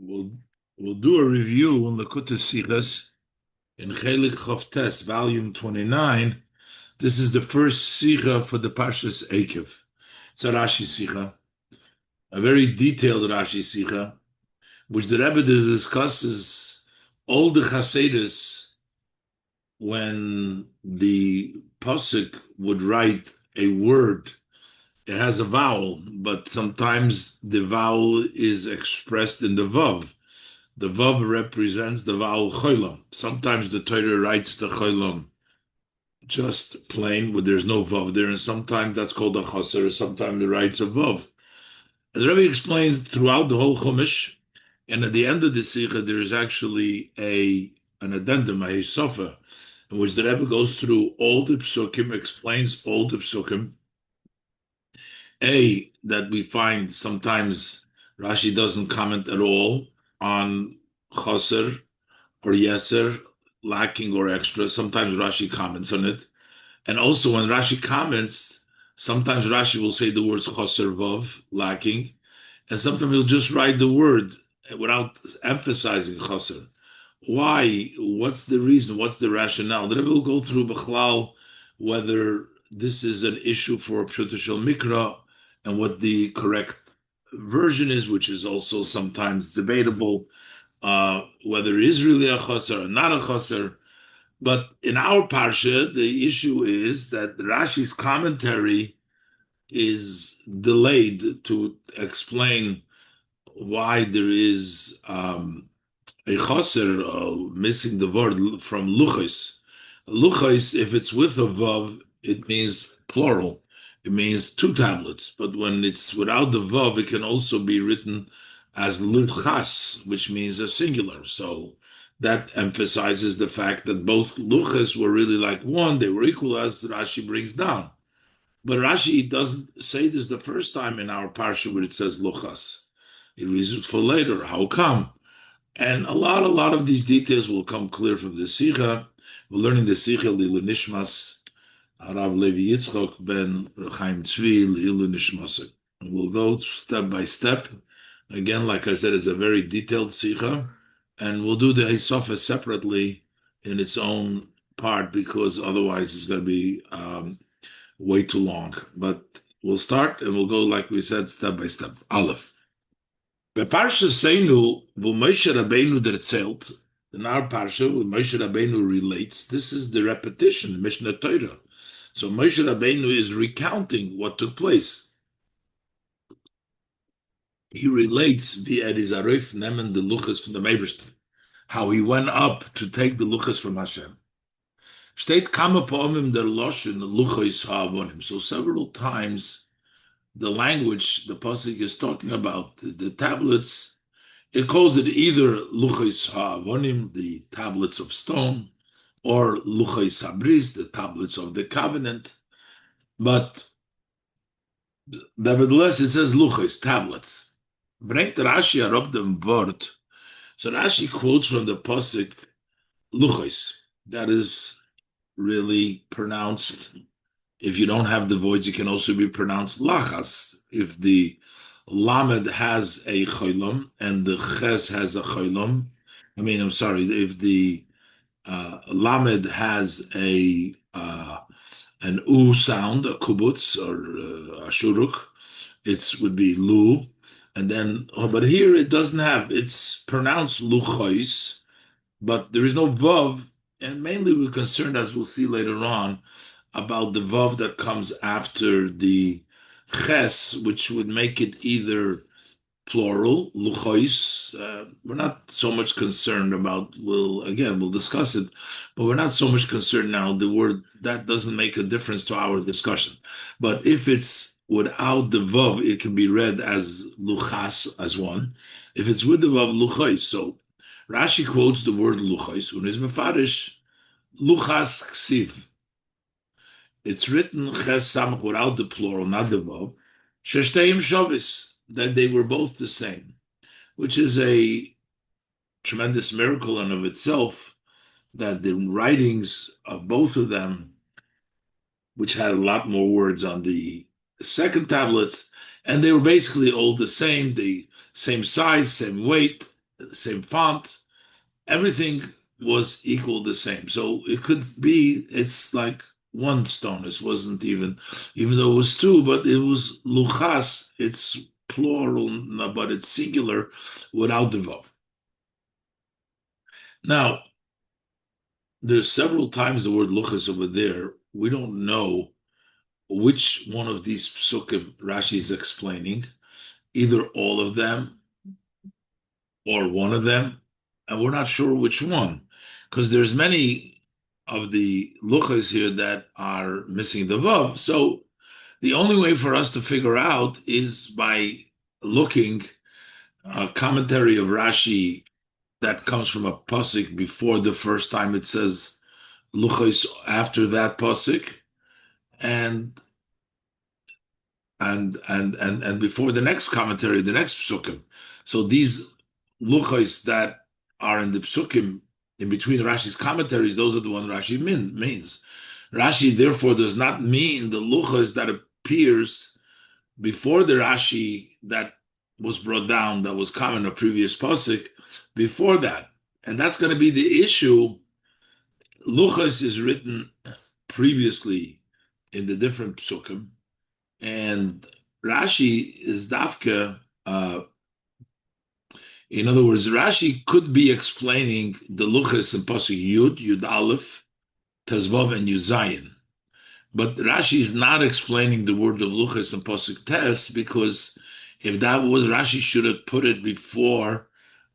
We'll we'll do a review on Likutei Sichos in Chelik Chavtes, volume 29. This is the first Sicha for the Parshas Eikev. It's a Rashi Sicha, a very detailed Rashi Sicha, which the Rebbe discusses all the Chasidus when the Pasuk would write a word. It has a vowel, but sometimes the vowel is expressed in the vav. The vav represents the vowel cholam. Sometimes the Torah writes the cholam just plain, where there's no vav there, and sometimes that's called a chaser. Sometimes it writes a vav. And the Rebbe explains throughout the whole Chumash, and at the end of the Sikha, there is actually an addendum, a sofa, in which the Rebbe goes through all the psukim, explains all the psukim. That we find sometimes Rashi doesn't comment at all on chaser or yeser, lacking or extra. Sometimes Rashi comments on it. And also when Rashi comments, sometimes Rashi will say the words chaser vav, lacking, and sometimes he'll just write the word without emphasizing chaser. Why? What's the reason? What's the rationale? The Rebbe will go through Bechlal whether this is an issue for Pshuta Shel Mikra and what the correct version is, which is also sometimes debatable, whether it is really a chaser or not a chaser. But in our parsha, the issue is that Rashi's commentary is delayed to explain why there is a chaser, missing the word from luchos. Luchos, if it's with a vav, it means plural. It means two tablets. But when it's without the vav, it can also be written as luchas, which means a singular. So that emphasizes the fact that both luchas were really like one. They were equal, as Rashi brings down. But Rashi doesn't say this the first time in our parsha where it says luchas. He reasons for later. How come? And a lot of these details will come clear from the Sikha. We're learning the Sikha Lilu Nishmas, Harav Levi Yitzchok ben Chaim Tzvi Lilu Nishmas. And we'll go step by step. Again, like I said, it's a very detailed Sikha, and we'll do the Hisofa separately in its own part because otherwise it's going to be way too long. But we'll start and we'll go, like we said, step by step. Aleph. Bei Parsha Seinu, wo Moshe Rabbeinu erzählt, in our Parsha, wo Moshe Rabbeinu relates, this is the repetition, the Mishnah Torah. So Moshe Rabbeinu is recounting what took place. He relates via Rizarif Nemen the Luchas from the Meverstein, how he went up to take the Luchas from Hashem. Steht kama po'omim der Loshen Luchas ha'avonim. So several times the language the pasuk is talking about, the tablets, it calls it either luchos ha'avonim, the tablets of stone, or luchos habris, the tablets of the covenant. But nevertheless, it says luchos, tablets. Brengt Rashi arob dem word. So Rashi quotes from the pasuk luchos. That is really pronounced. If you don't have the voids, it can also be pronounced lachas. If the lamed has a cholam and the ches has a cholam, if the lamed has an u sound, a kubutz or a shuruk, it would be lu. And then, but here it doesn't have. It's pronounced luchois, but there is no vav. And mainly we're concerned, as we'll see later on, about the vav that comes after the ches, which would make it either plural, luchois. We're not so much concerned about, we'll discuss it, but we're not so much concerned now. The word, that doesn't make a difference to our discussion. But if it's without the vav, it can be read as luchas, as one. If it's with the vav, luchois. So Rashi quotes the word luchois, when it's mefarish, luchas ksiv. It's written ches samach without the plural, not the vav. Sheshteim shavis, that they were both the same, which is a tremendous miracle in of itself. That the writings of both of them, which had a lot more words on the second tablets, and they were basically all the same size, same weight, same font, everything was equal the same. So it could be it's like one stone. It wasn't even though it was two, but it was luchas. It's plural, but it's singular without the vav. Now, there's several times the word luchas over there. We don't know which one of these psukim Rashi is explaining, either all of them or one of them, and we're not sure which one, because there's many of the luchas here that are missing the vav. So the only way for us to figure out is by looking a commentary of Rashi that comes from a pasuk before the first time it says luchas after that pasuk, and and before the next commentary, the next psukim. So these luchos that are in the psukim in between Rashi's commentaries, those are the one Rashi means. Rashi therefore does not mean the luchos that appears before the Rashi that was brought down, that was common a previous pasuk before that, and that's going to be the issue. Luchos is written previously in the different psukim, and Rashi is dafka. In other words, Rashi could be explaining the luchas in pasuk Yud Aleph, Tezvav, and Yud Zayin, but Rashi is not explaining the word of luchas in pasuk Tes, because if that was Rashi should have put it before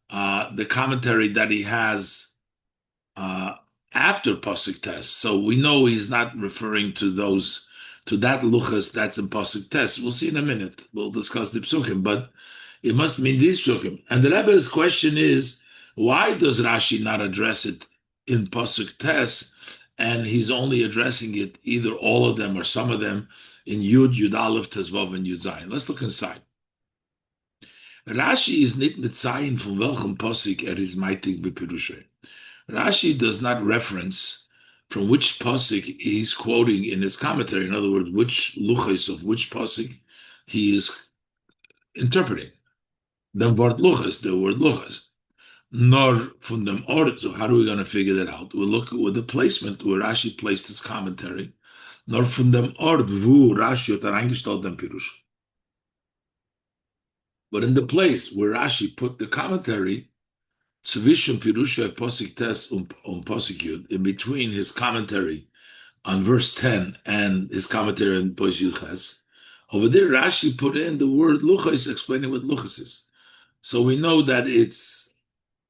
the commentary that he has uh, after pasuk Tes. So we know he's not referring to those to that luchas that's in pasuk Tes. We'll see in a minute. We'll discuss the psukim, but it must mean these psukim. And the Rebbe's question is, why does Rashi not address it in pasuk Tes, and he's only addressing it either all of them or some of them in Yud Aleph, Tezvav, and Yud Zayin? Let's look inside. Rashi is nit mitzayin from welchem pasuk is meitig bepirushay. Rashi does not reference from which pasuk he's quoting in his commentary. In other words, which luchos of which pasuk he is interpreting. The word luchos, the word luchos. Nor from them ort. So how are we going to figure that out? We'll look with the placement where Rashi placed his commentary. Nor from them ort vu Rashi hat eingestellt den Pirush. But in the place where Rashi put the commentary, zwischen Pirusha Posik Tes Posik Yud, in between his commentary on verse 10 and his commentary on Posik Yud Ches, over there Rashi put in the word luchos, explaining what luchos is. So we know that it's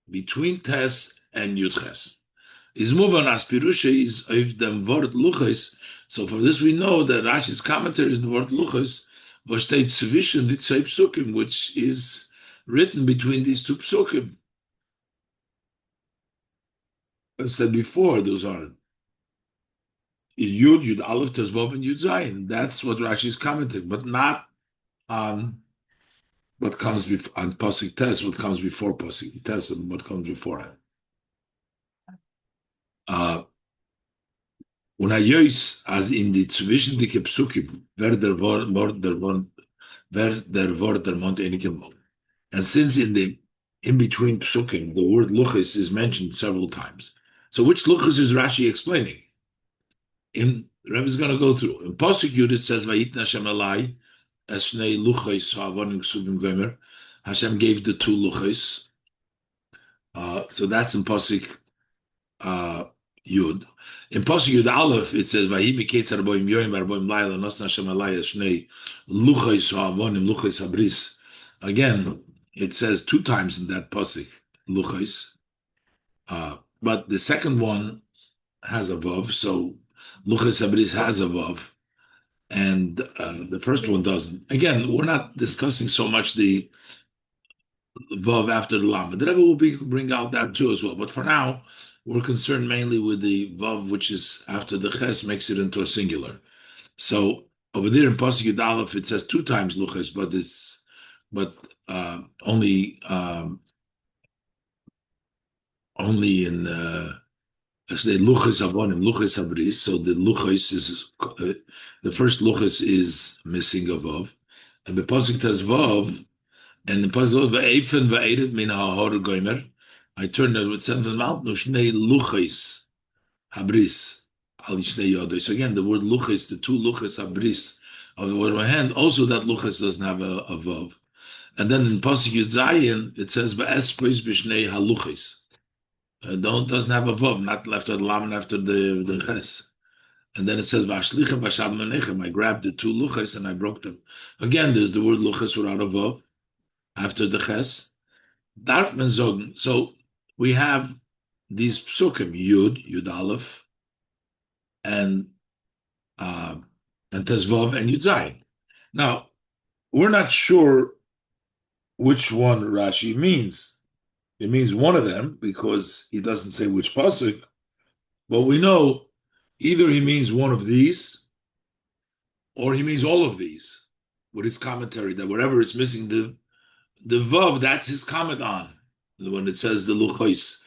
between Tes and Yud Ches. Is moving as Pirusha is of them word luchos. So from this we know that Rashi's commentary is the word luchos, was steht zwischen die zwei psukim, which is written between these two psukim. I said before, those are Yud Aleph, Tezvav, and Yud Zayin. That's what Rashi is commenting, but not on what comes before on Pasuk Tes, what comes before Pasuk Tes, and what comes before it. Und Hayos, as in die zwischendicke Psukim, wer der Wort der Mond enikem. And since in between Psukim, the word luchos is mentioned several times. So which luchos is Rashi explaining? Rebbe is going to go through. In Pasuk Yud it says, "Vayitna Hashem alai esnei luchos ha'avonim ksuvim gomer." Hashem gave the two luchos. So that's in Pasuk Yud. In Pasuk Yud Aleph it says, "Vayi miketz arboim yoyim arboim laila nosna Hashem alai esnei luchos ha'avonim luchos habris." Again, it says two times in that pasuk luchos, but the second one has a vav, so luchos habris has a vav, and the first one doesn't. Again, we're not discussing so much the vav after the lam. The Rebbe will bring out that too as well. But for now, we're concerned mainly with the vav, which is after the ches makes it into a singular. So over there in pasuk Yud Aleph, it says two times luchos, but only in actually luchos avonim, luchos habris. So the luchos is the first luchos is missing a vav, and the pasuk has vav. And the puzzle ve'efen ve'edet min ha'hor goimer. I turned it with seven mouth no shnei luchis habris al shnei yodos. So again, the word luchis, the two luchis habris of the word of hand. Also, that luchis doesn't have a vav. And then in pasuk Yud Zayin, it says ve'espos b'shnei haluchis. Doesn't have a vav, not after the lam and after the ches. And then it says v'ashlichem v'shab menechem. I grabbed the two luchis and I broke them. Again, there's the word luchis without a vav after the ches. Darf men zogen. So we have these psukim, Yud Aleph, and Tezvav and Yud Zayin. Now, we're not sure which one Rashi means. It means one of them because he doesn't say which pasuk, but we know either he means one of these or he means all of these with his commentary that wherever it's missing the vav, that's his comment on when it says the luchos.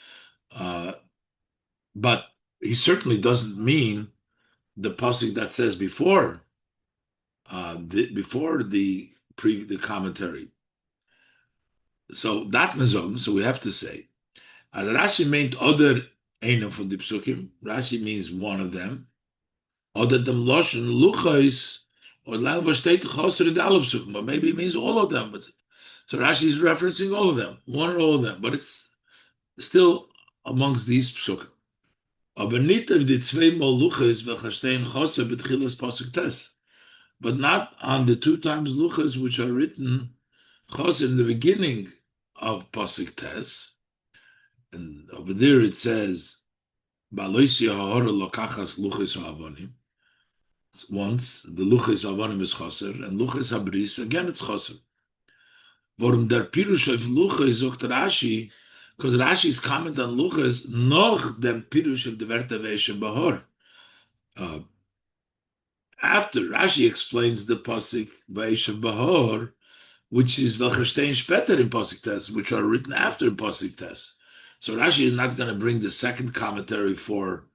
But he certainly doesn't mean the pasuk that says before the commentary. So that mezog. So we have to say, as Rashi meant other einem from the psukim. Rashi means one of them. Other them loshen luchos or language state choser in the aleph psukim, but maybe it means all of them. But so Rashi is referencing all of them, one or all of them, but it's still amongst these psukim. Aber nicht auf die zweimal luchos welche stehen choser betchilas pasuk tes. But not on the two times luchas which are written chos in the beginning of pasuk tes, and over there it says baloisi ha'ora lokachas luchas ha'avonim. Once the luchas ha'avonim is choser, and luchas habris again it's choser. Warum der pirush of luchas sagt Rashi, because Rashi's comment on luchas noch dem pirush of the Werte Ve'eshem Bahor. After Rashi explains the pasuk Ve'eshem Bahor, which is Velchestein Speter in Pasuk Tes, which are written after Pasuk Tes. So Rashi is not going to bring the second commentary before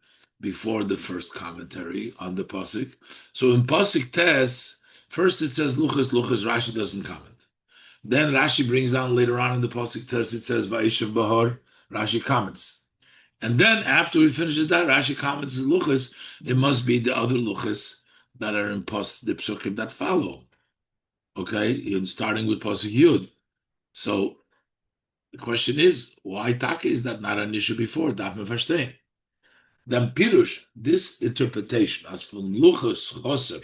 the first commentary on the Pasuk. So in Pasuk Tes, first it says Luchas, Rashi doesn't comment. Then Rashi brings down later on in the Pasuk Tes, it says Va'ishav Bahor, Rashi comments. And then after we finish that, Rashi comments Luchas, it must be the other Luchas that are in the Psukim that follow. Okay, starting with Pasuk Yud. So the question is, why Taka is that not an issue before? Darf man verstehen? Then Pirush, this interpretation, as from Luchas Choser,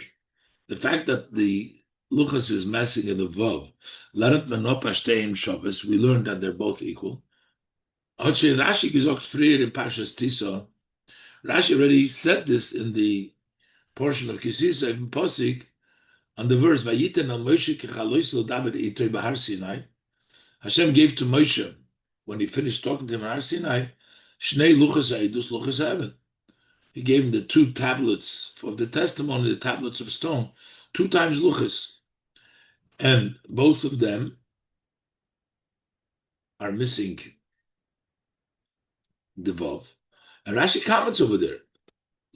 the fact that the Luchas is messing in the Vav, Leret Menopashteim Shabbos, we learned that they're both equal. Rashi gesagt früher in Parshas Tisa, Rashi already said this in the portion of Kisisa, in Pasuk, on the verse, Vayiten al Moshe kechalois lo daber itoi b'Har Sinai. Hashem gave to Moshe, when he finished talking to him on Har Sinai, Shnei luchas ha'edus luchas ha'evan. He gave him the two tablets of the testimony, the tablets of stone, two times luchas. And both of them are missing the vav. And Rashi comments over there,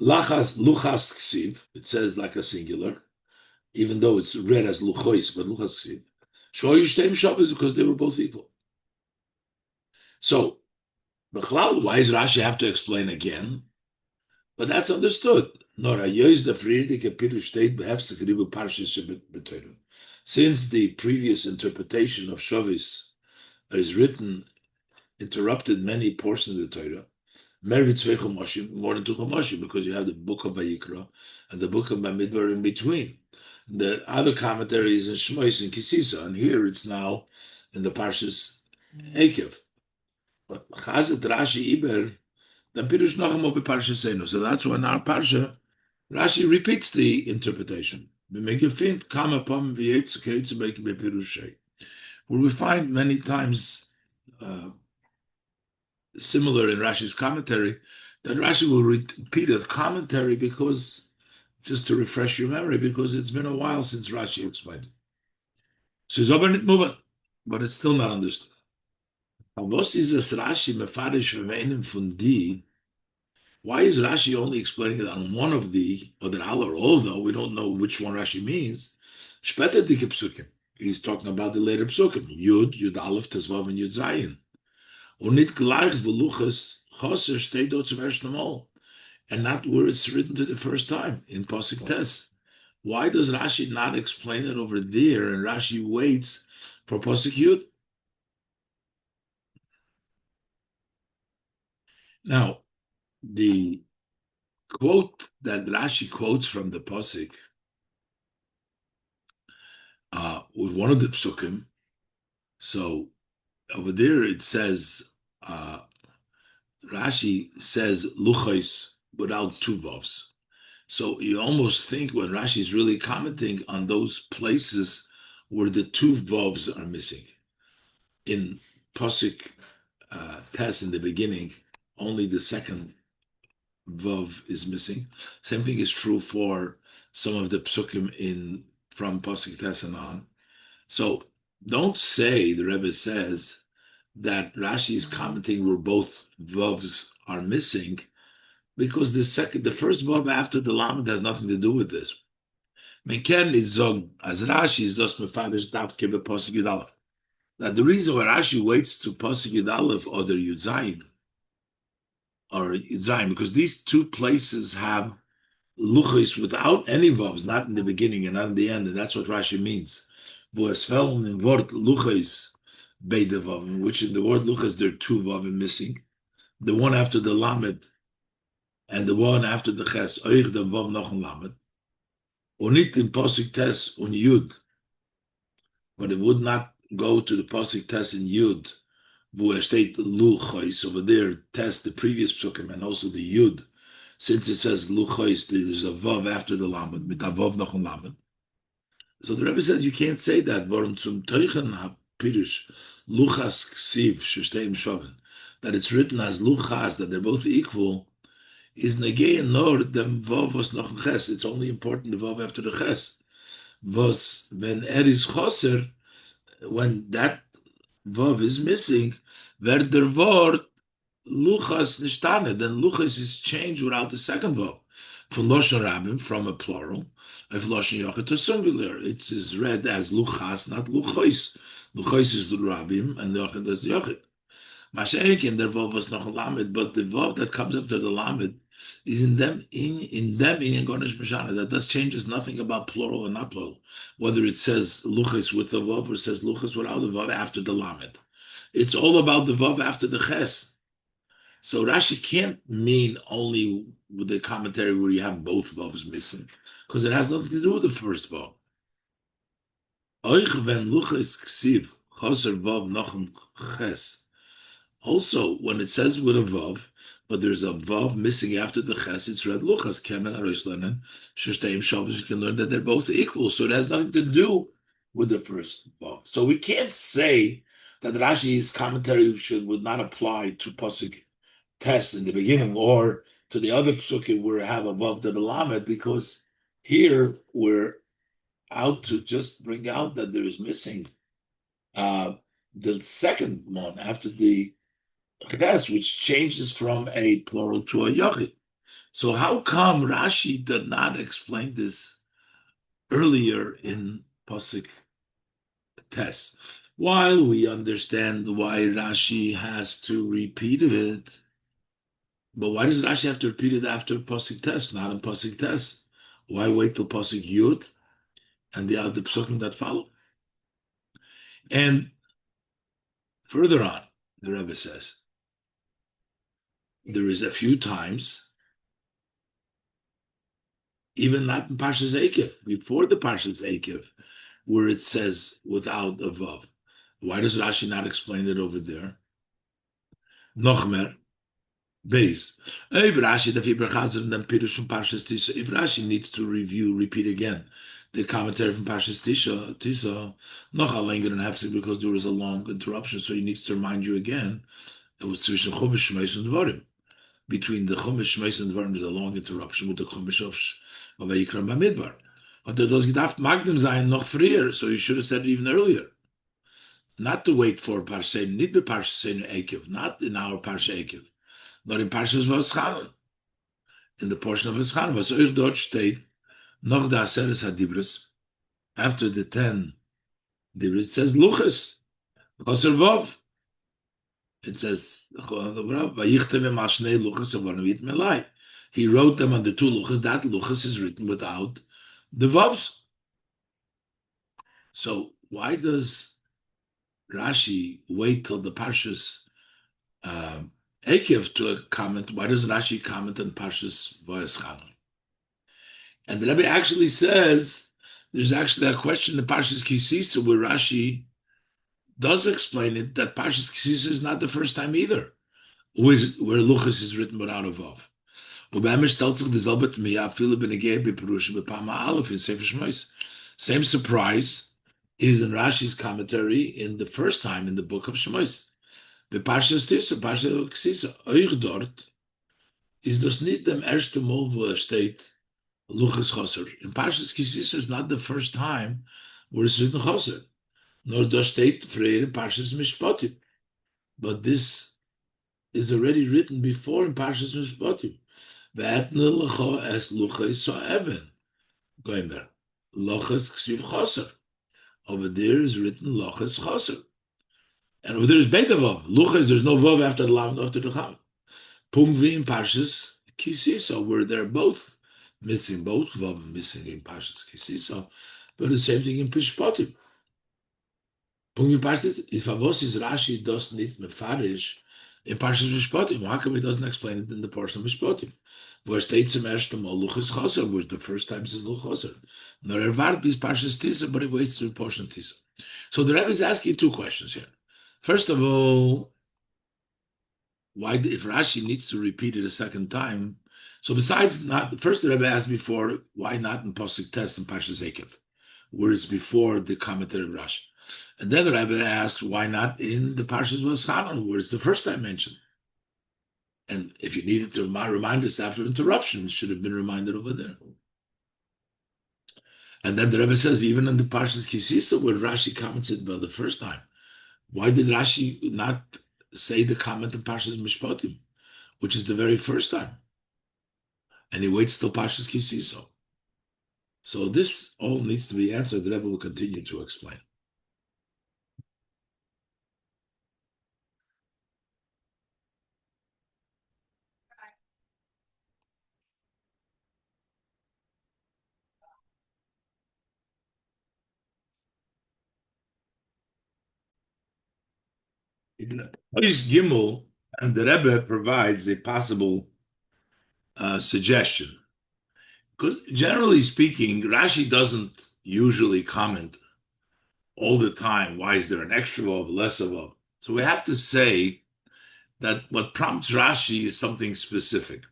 luchas ksiv, it says like a singular, even though it's read as luchois, but luchas ksiv. Shoyu shteim Shabbos because they were both equal. So, why does Rashi have to explain again? But that's understood. Since the previous interpretation of Shavis that is written interrupted many portions of the Torah, more than two Chumashim, because you have the book of Vayikra and the book of Bamidbar in between. The other commentary is in Shmois and Kisisa, and here it's now in the Parshas Eikev. But Chazet Rashi Iber, then Pirush Nachamo be Parshas Enu. So that's why in our Parsha, Rashi repeats the interpretation. Where we find many times similar in Rashi's commentary, that Rashi will repeat a commentary because just to refresh your memory, because it's been a while since Rashi explained it. So it's over moving, but it's still not understood. Why is Rashi only explaining it on one of the, or the al or all, though we don't know which one Rashi means? He's talking about the later psukim. Yud Aleph, Tezvav, and Yud Zayin. Und nicht gleich, wo Luchas Choser steht dort zum ersten Mal. And not where it's written to the first time, in Pasuk Tes. Why does Rashi not explain it over there, and Rashi waits for Pasuk Yud? Now, the quote that Rashi quotes from the Pasuk was one of the psukim. So over there it says, Rashi says luchos without two vavs. So you almost think when Rashi is really commenting on those places where the two vavs are missing. In Pasuk Tes in the beginning, only the second vav is missing. Same thing is true for some of the psukim in from Pasuk Tes and on. So don't say, the Rebbe says, that Rashi is commenting where both vavs are missing, because the first vav after the lamed has nothing to do with this. Menken is zog as Rashi is just mefarish davke b'posik Yud Aleph. Now the reason why Rashi waits to posik Yud Aleph or the Yud Zayin or Yud Zayin, because these two places have luchos without any vavs, not in the beginning and not in the end, and that's what Rashi means. Wo es fehlen in Wort luchos beide vavim, which in the word luchos there are two vavim missing, the one after the lamed and the one after the ches, oich the vav noch ein lamed, und nicht in posik tes und yud, but it would not go to the posik tes in yud, wo steht luchos over there, tes the previous psukim and also the yud. Since it says luchos, there's a vav after the lamed, mit a vav noch ein lamed. So the Rebbe says you can't say that. Warum zum Teuchen ha-pirish luchas ksiv shesteim shoven, that it's written as luchas, that they're both equal, is negei nor dem vav was noch ein ches. It's only important the vav after the ches. Was when is choser, when that vav is missing, wer der word luchas nishtane, then luchas is changed without the second vav. From Lashon Rabim, from a plural, of Lashon Yochid to singular. It is read as luchas, not luchos. Luchos is the Rabim, and Yochid is Yochid. Masha'ekin, their vav was noch a lamed, but the vav that comes after the lamed is in them in Gonesh Mashana. That does changes nothing about plural and not plural. Whether it says luchos with the vav or it says luchos without the vav after the lamed. It's all about the vav after the ches. So Rashi can't mean only with the commentary where you have both vavs missing, because it has nothing to do with the first vav. Oich ven luchos ksiv choser vav nochem ches. Also, when it says with a vav, but there's a vav missing after the ches, it's read luchas kemen aroislanen shesteim shavos. You can learn that they're both equal, so it has nothing to do with the first vav. So we can't say that Rashi's commentary would not apply to pasuk Tes in the beginning or to the other psukim where we have a vav to the lamed, because here we're out to just bring out that there is missing the second one after the ches, which changes from a plural to a yachid. So how come Rashi did not explain this earlier in pasuk Tes? While we understand why Rashi has to repeat it, but why does Rashi have to repeat it after pasuk Tes, not in pasuk Tes? Why wait till pasuk Yud and the other psukim that follow? And further on, the Rebbe says, there is a few times, even not in Parshas Eikev, before the Parshas Eikev, where it says without a vav. Why does Rashi not explain it over there? Nochmer, Beis. If Rashi needs to repeat again the commentary from Parshas Tisa, noch a longer than hefsek, because there was a long interruption, so he needs to remind you again. It was zwischen Chumash, Shmeis, and Dvarim. Between the Chumash, Shmeis, and Dvarim, there's a long interruption with the Chumash of Vayikra Bamidbar. But there does gedacht Magdim sein noch früher, so you should have said it even earlier. Not to wait for Parsha, nicht be Parsha Eikev, not in our Parsha Eikev, but in Parshas Vaschan, in the portion of Vaschan, was euch dort steht, noch da Aseres Hadibris, after the 10 It says luchas, chaser vav. It says vayichtem mashnei luchas avanavit melai. He wrote them on the two luchas. That luchas is written without the vavs. So why does Rashi wait till the Parshas Eikev to comment? Why does Rashi comment on Parshas Voyeschanan? And the Rebbe actually says there's actually a question in Parshas Kisisa where Rashi does explain it that Parshas Kisisa is not the first time either, where Luchas is written without a vav. Same surprise is in Rashi's commentary in the first time in the book of Shemos. The Parshas Tisa, Parshas Kisisa, euch dort is das nicht dem ersten Mal, wo steht Luchas Choser. In Parshas Kisisa is not the first time where it's written Choser, nor das steht früher in Parshas Mishpatim. But this is already written before in Parshas Mishpatim. Ve'etne lecho es Luchas So'even. Going there. Luchas Ksiv Choser. Over there is written Luchas Choser. And over there is Beit Vav. Luchas, there's no Vav after the Lav, after the Chav. Pungvi in Parshas Kisisa, where they're both missing, both Vav missing in Parshas Kisisa, but the same thing in Pishpatim. Pungvi Parshas, if Avos is Rashi does nicht mefarish in Parshas Mishpatim, how come he doesn't explain it in the portion of Mishpatim? Where states zum ersten Mal Luchas Chaser, where the first time says Luchas Chaser. Nor erwart bis Parshas Tisa, but he waits to the portion of Tisa. So the Rebbe is asking two questions here. First of all, why, if Rashi needs to repeat it a second time? So besides not, first the Rebbe asked before, why not in Pasuk Tes and Parshas Eikev, where it's before the commentary of Rashi? And then the Rebbe asked, why not in the Parshas Voyeschanan, where it's the first time mentioned? And if you needed to remind us after interruption, it should have been reminded over there. And then the Rebbe says, even in the Parshas Kisisa, where Rashi comments it about the first time, why did Rashi not say the comment in Parshas Mishpatim, which is the very first time? And he waits till Parshas Kisisa. So this all needs to be answered. The Rebbe will continue to explain. Ish Gimel, and the Rebbe provides a possible suggestion. Because generally speaking, Rashi doesn't usually comment all the time. Why is there an extra vav, less of vav? So we have to say that what prompts Rashi is something specific.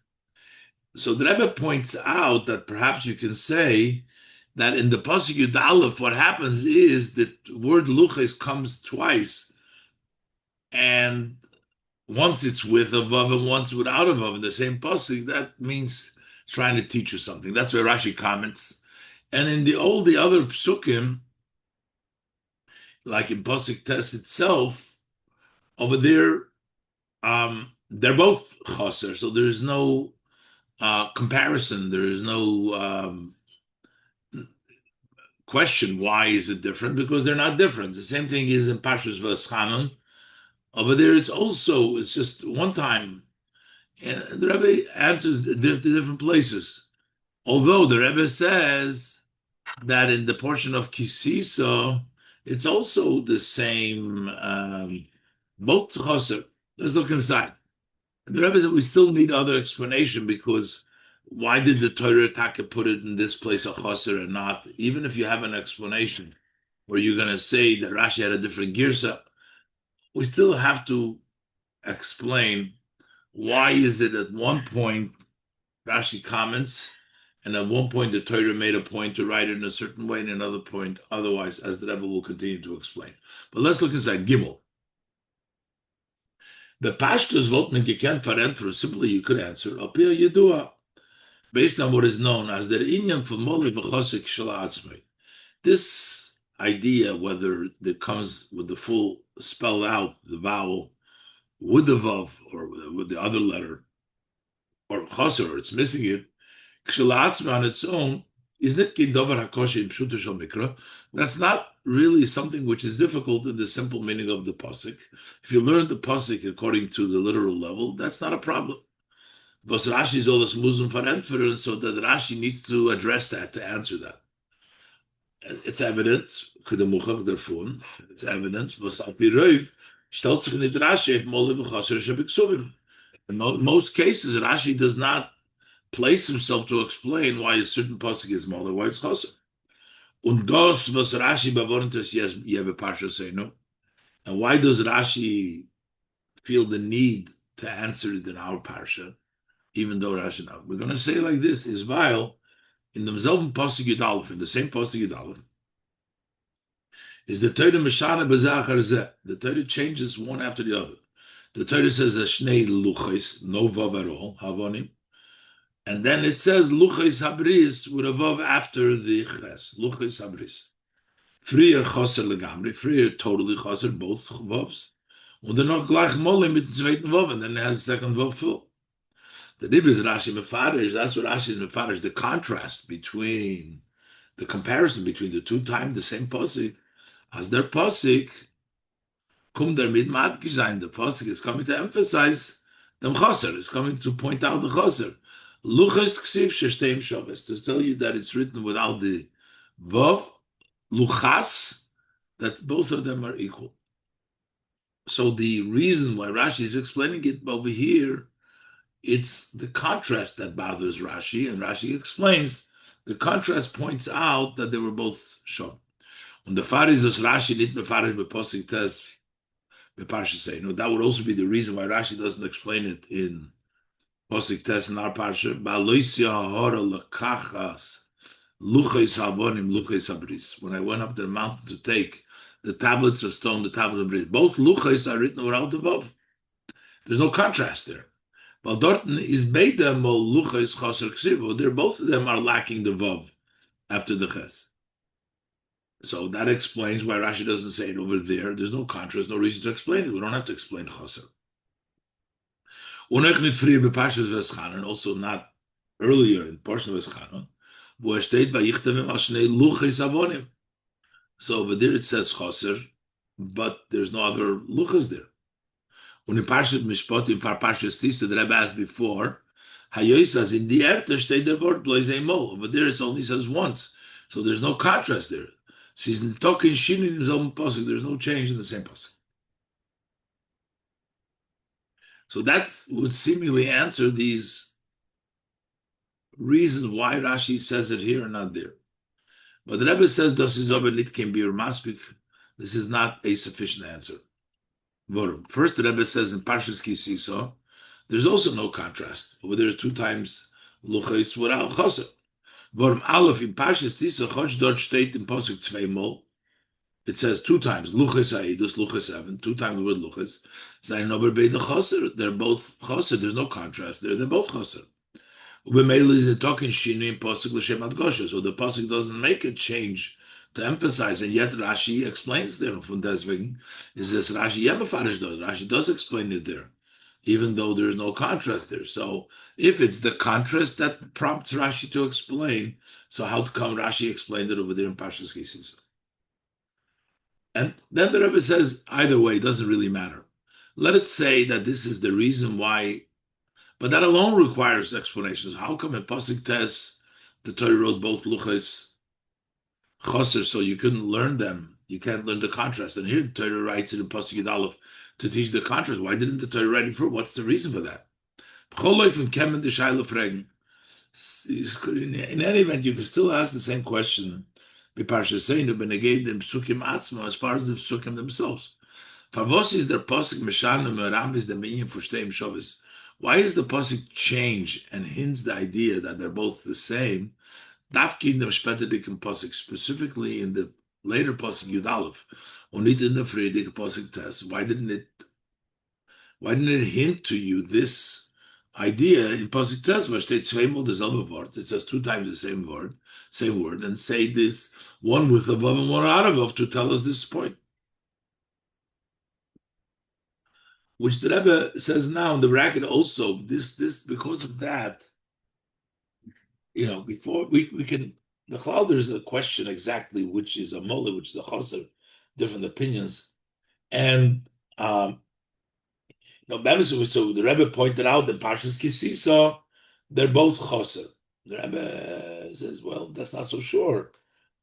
So the Rebbe points out that perhaps you can say that in the Pasuk Yud Aleph, what happens is that the word luches comes twice, and once it's with a vav and once without a vav in the same pasuk. That means trying to teach you something. That's where Rashi comments. And in all the other psukim, like in pasuk Tes itself, over there, they're both chaser, so there is no comparison. There is no question why is it different, because they're not different. The same thing is in Parshas Voyeschanan. Over there, it's just one time. And the Rebbe answers the different places. Although the Rebbe says that in the portion of Kisisa, it's also the same, both Chaser. Let's look inside. And the Rebbe said we still need other explanation, because why did the Torah Taka put it in this place of Chaser and not? Even if you have an explanation where you're going to say that Rashi had a different girsa, we still have to explain why is it at one point Rashi comments, and at one point the Torah made a point to write it in a certain way, and another point otherwise, as the Rebbe will continue to explain. But let's look inside Gimel. The Pashtus wollten gekent verantworten. Simply, you could answer Apia Yedua, based on what is known as the inyan for Moli v'chosik shalatzmei. This idea, whether it comes with the full spelled out, the vowel, with the vav, or with the other letter, or chaser, or it's missing it, kshalatz on its own, Isn't it Kindover Hakoshi in Pshuto Shel Mikra? That's not really something which is difficult in the simple meaning of the pasuk. If you learn the pasuk according to the literal level, that's not a problem. But Rashi is all this Muslim for entferen, so that Rashi needs to address that to answer that. It's evidence. It's evidence. But in most cases, Rashi does not place himself to explain why a certain pasuk is mola, why it's chaser. Und das, was Rashi bewornt ist, yes, Yebe Parsha say no. And why does Rashi feel the need to answer it in our Parsha, even though Rashi now? We're going to say like this, is while in the selben pasuk Yud in the same pasuk Yud is the Torah Meshana B'Zachar Zeh. The Torah changes one after the other. The Torah says a Shnei Luchos, no Vav at all, Havonim. And then it says Luchos Habris with a Vav after the Ches, Luchos Habris. Früher Chaser Legamri, früher totally Chaser, both Vavs. Und dann noch gleich Molle mit dem zweiten Vav, and then it has a second Vav full. The Dibber is Rashi Mefarish, that's what Rashi is Mefarish, the contrast between, the comparison between the two times, the same Pasik, as their Pasik, kommt der mit Matki sein, the Pasik is coming to emphasize the Chaser, is coming to point out the Chaser. Luchas Ksiv Sheshteim Shabbos, to tell you that it's written without the Vav, Luchas, that both of them are equal. So the reason why Rashi is explaining it over here, it's the contrast that bothers Rashi, and Rashi explains the contrast points out that they were both shown. Und the Faris is Rashi nit mefarish beposik tes beparsha say. No, that would also be the reason why Rashi doesn't explain it in posik tes in our parsha. Ba'loisia hora lekachas luchos havonim luchos habris. When I went up to the mountain to take the tablets of stone, the tablets of bris, both luchos are written without the vav. There's no contrast there. But Dorten is beida mo luchos chaser ksivo. They're both of them are lacking the vav after the ches. So that explains why Rashi doesn't say it over there. There's no contrast, no reason to explain it. We don't have to explain chaser. And also not earlier in portion of Eschanon, so over there it says chaser, but there's no other luchas there. When in Parshat Mishpat, in Parshat Tisa, the Rebbe asked before, Hayoy says in the Erter state the word plays a mol. Over there it only says once, so there's no contrast there. She's talking shinin in his own pasuk. There's no change in the same pasuk. So that would seemingly answer these reasons why Rashi says it here and not there. But the Rebbe says this is over nit can be maspik. This is not a sufficient answer. First, the Rebbe says in Parshas Kisisa, there's also no contrast. Over there, two times luchos without chaser. Vorum Aleph in Parshas Tisa, Chodsh dort steht in Pasuk zweimal. It says two times luchos haidus, luchos 7, two times the word luchos. Zayin ober beide chaser. They're both chaser. There's no contrast there. They're both chaser. Ubemele is talking shinu in Pasuk l'shem adgosha. So the Pasuk doesn't make a change to emphasize, and yet Rashi explains there from deswegen is this Rashi yemafarish does. Rashi does explain it there, even though there is no contrast there. So if it's the contrast that prompts Rashi to explain, so how come Rashi explained it over there in Parshas Kisisa? And then the Rebbe says, either way, it doesn't really matter. Let it say that this is the reason why, but that alone requires explanations. How come in Pasuk Tes, the Torah wrote both luchos chaser, so you couldn't learn them. You can't learn the contrast. And here the Torah writes it in Pasuk Yud Aleph to teach the contrast. Why didn't the Torah write it for? What's the reason for that? In any event, you can still ask the same question as far as the psukim themselves. Is the pasuk is the meaning for shteim Shabbos? Why is the pasuk change and hints the idea that they're both the same? Dafki in the Shpetedikim pasuk, specifically in the later pasuk Yud Aleph, or not in the Friedik pasuk Tes. Why didn't it hint to you this idea in pasuk Tes? Where steht zweimal derselbe Wort. It says two times the same word, and say this one with a vav and one out of vav to tell us this point. Which the Rebbe says now in the bracket also, this because of that, before we can The cloud, there's a question exactly which is a mole, which is a choser, different opinions. And so the Rebbe pointed out that Parshas Kisisa, they're both choser. The Rebbe says, well, that's not so sure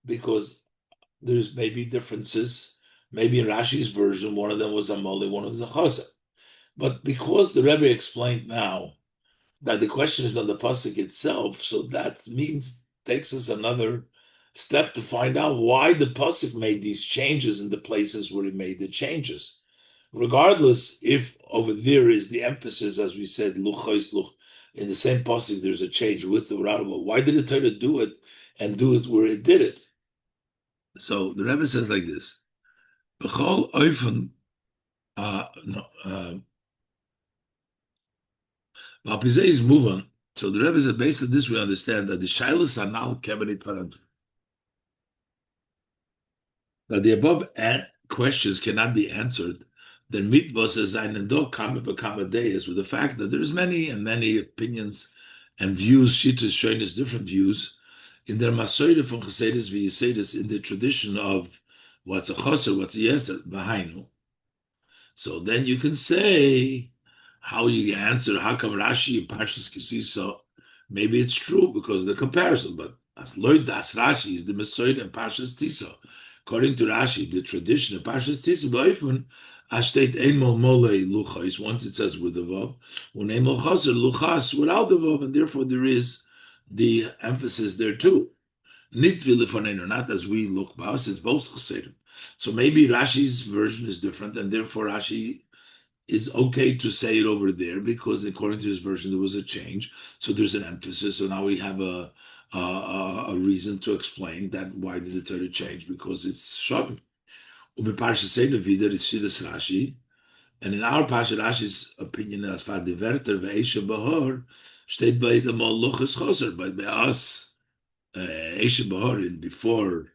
because there's maybe differences. Maybe in Rashi's version, one of them was a mole, one was a choser. But because the Rebbe explained now that the question is on the pasuk itself, so that means takes us another step to find out why the pasuk made these changes in the places where it made the changes. Regardless if over there is the emphasis, as we said, luchos luch, in the same pasuk there's a change with the without. Why did the Torah do it and do it where it did it? So the Rebbe says like this: B'chol oifen, no, Alpizay is move on. So the Rebbe said, based on this, we understand that the Shilas Anal Kebenit Parad, that the above questions cannot be answered, then mitvos as ein do kame bekame days, with the fact that there's many and many opinions and views, Shittus showing us different views in their Masoida from Chassidus v'Yisedus, in the tradition of what's a Choser, what's a Yeser, Bahainu. So then you can say how you answer how come Rashi and Parshas Kisisa. Maybe it's true because of the comparison, but as Lloyd Das Rashi is the Mesoid and Parshas Tisa. According to Rashi, the tradition of Parshas Tisa, Boifman, Ashtet Einmol Mole Luchais, once it says with the Vav, when Einmol Chaser Luchas without the Vav, and therefore there is the emphasis there too. Not as we look about, it's both Chasedim. So maybe Rashi's version is different, and therefore Rashi is okay to say it over there because according to his version there was a change. So there's an emphasis. So now we have a reason to explain that why did the Torah change? Because it's Shabbat. Parsha Seder wieder is Shidduch Rashi, and in our Parsha Rashi's opinion, as far the Werter ve'Eisha Bahor, steht bei dem Luchas Choser, but by us, Eisha Bahor in before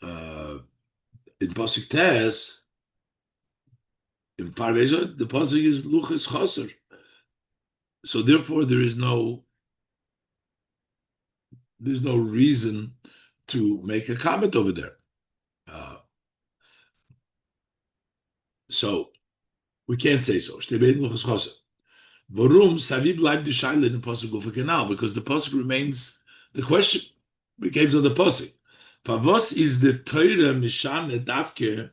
in Pasuk Tes, in Parveja, the Pasuk is Luchas Choser. So therefore, there's no reason to make a comment over there. Uh, so we can't say so. Warum Savi bleibt die Scheile in the Pasuk of Canal? Because the Pasuk remains the question became on the Pasuk. Favos is the Torah Mishane Davke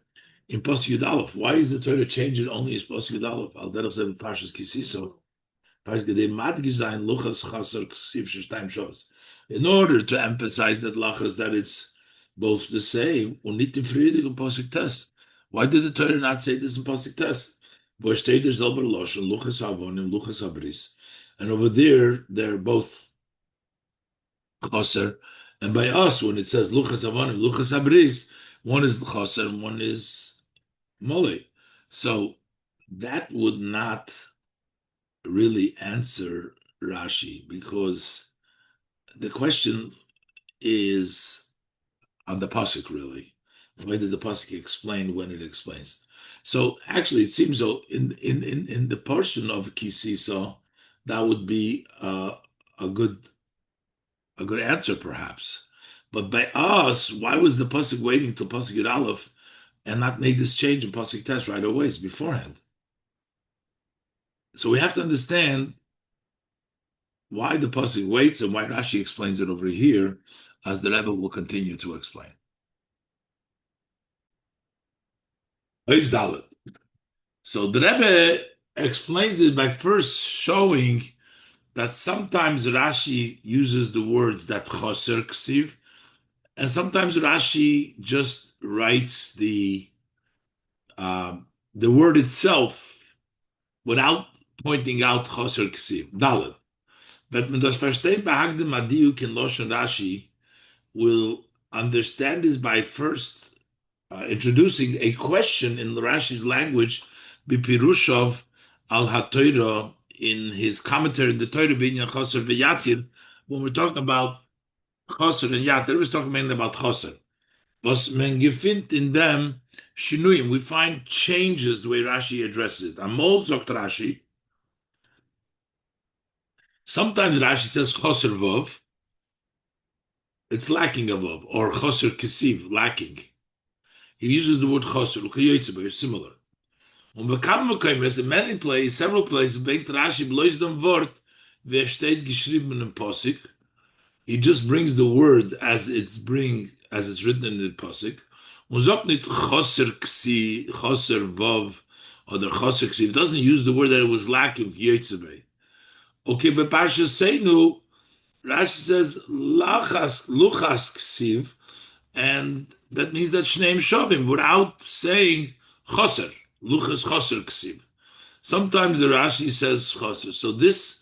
in Pasuk Yud Aleph? Why is the Torah changing only in Pasuk Yud Aleph? Al derech seven Parshas Kisiso. In order to emphasize that lachas that it's both the same, why did the Torah not say this in pasuk test? And over there, they're both chaser. And by us, when it says luchas avonim, luchas abris, one is chaser and one is mole. So that would not really answer Rashi because the question is on the pasuk really. Why did the pasuk explain when it explains? So actually, it seems though in the portion of kisisa that would be a good answer perhaps. But by us, why was the pasuk waiting till pasuk Yud Aleph and not make this change in pasuk test right away? It's beforehand. So we have to understand why the pasuk waits and why Rashi explains it over here, as the Rebbe will continue to explain. It's Dalit. So the Rebbe explains it by first showing that sometimes Rashi uses the words that choser ksiv, and sometimes Rashi just writes the word itself without pointing out choser ksiv. Dalit. But when das verstehen behagdim adiuk in Loshen Rashi will understand this by first introducing a question in Rashi's language, Bipirushov al HaTorah, in his commentary in the Torah Binyan Choser v'Yatir, when we're talking about Choser and Yatir, we're talking mainly about Choser. Was men gefindt in them Shinuyim, we find changes the way Rashi addresses it. Amol Zokt Rashi, sometimes Rashi says Choser Vov, it's lacking above, or choser kesiv, lacking. He uses the word choser, ukayotze, similar. Und wir kamen in many places, several places, bringt Rashi bloß dem Wort, wer steht geschrieben im Posik. He just brings the word as it's written in the Posik. Und sagt nicht choser ksi, choser vov, oder choser ksi. It doesn't use the word that it was lacking, yotzebe. Okay, but Pasha Seinu, Rashi says, luchas ksiv, and that means that Shneim Shovim, without saying choser, luchas choser ksiv. Sometimes the Rashi says choser. So this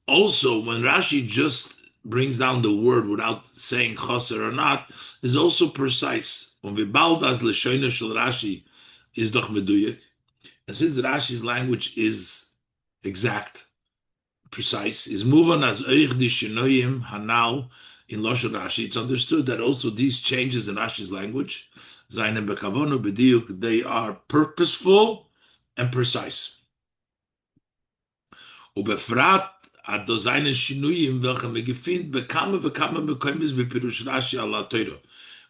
also, when Rashi just brings down the word without saying choser or not, is also precise. When we bald as leshoina shel Rashi is doch meduyek, and since Rashi's language is exact, precise, is moving as oich di shinoyim hanal in Lashon Rashi. It's understood that also these changes in Rashi's language, zayin bekavonu b'diuk, they are purposeful and precise. ובפרט עד seine שינויים welche wir gefunden בכמה וכמה מקומות בפירוש רש"י על התורה.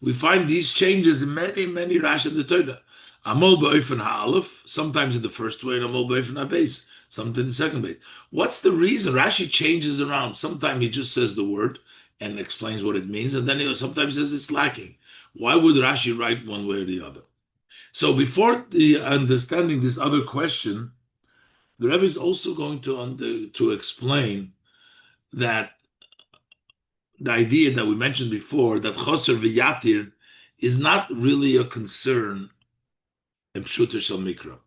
We find these changes in many Rashi in the Torah. Amol be'ofen ha'alef, sometimes in the first way, and amol be'ofen ha'beis, sometimes in the second way. What's the reason? Rashi changes around. Sometimes he just says the word and explains what it means, and then he sometimes says it's lacking. Why would Rashi write one way or the other? So before understanding this other question, the Rebbe is also going to explain that the idea that we mentioned before, that choser v'yatir is not really a concern in Pshuta Shel Mikra.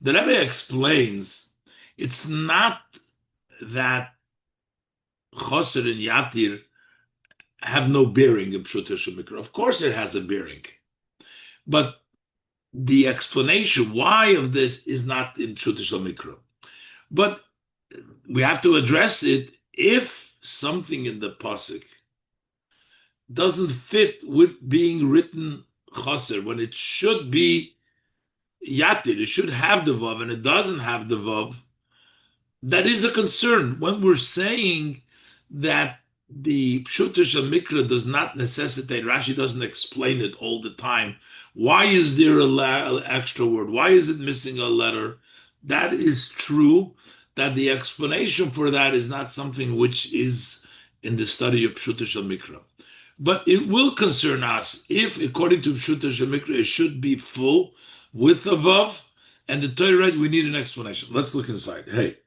The Rebbe explains it's not that choser and yatir have no bearing in Pshuta Shel Mikra. Of course it has a bearing. But the explanation why of this is not in Pshuta Shel Mikra. But we have to address it if something in the pasuk doesn't fit with being written chaser, when it should be yatir, it should have the vav, and it doesn't have the vav. That is a concern when we're saying that the Pshuta Shel Mikra does not necessitate, Rashi doesn't explain it all the time. Why is there an extra word? Why is it missing a letter? That is true, that the explanation for that is not something which is in the study of Pshuta Shel Mikra. But it will concern us if, according to Pshuta Shel Mikra, it should be full with a vav, and the Torah, we need an explanation. Let's look inside. Hey,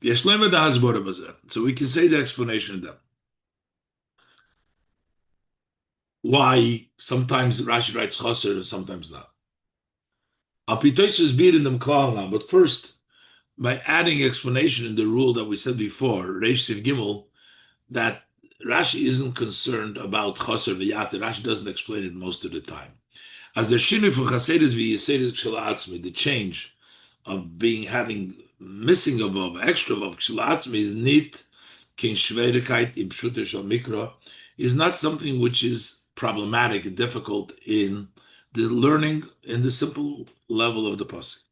so we can say the explanation of them. Why sometimes Rashi writes chaser and sometimes not. Apitois is beat in them klal now, but first, by adding explanation in the rule that we said before, Reish Siv Gimel, that Rashi isn't concerned about chaser v'yat. Rashi doesn't explain it most of the time. As the shinu for chasedes v'yisedes kshalatzmi, the change of having missing a vav, extra vav, kshalatzmi is nit kein schwerigkeit im Pshuta Shel Mikra, is not something which is problematic and difficult in the learning in the simple level of the pasuk.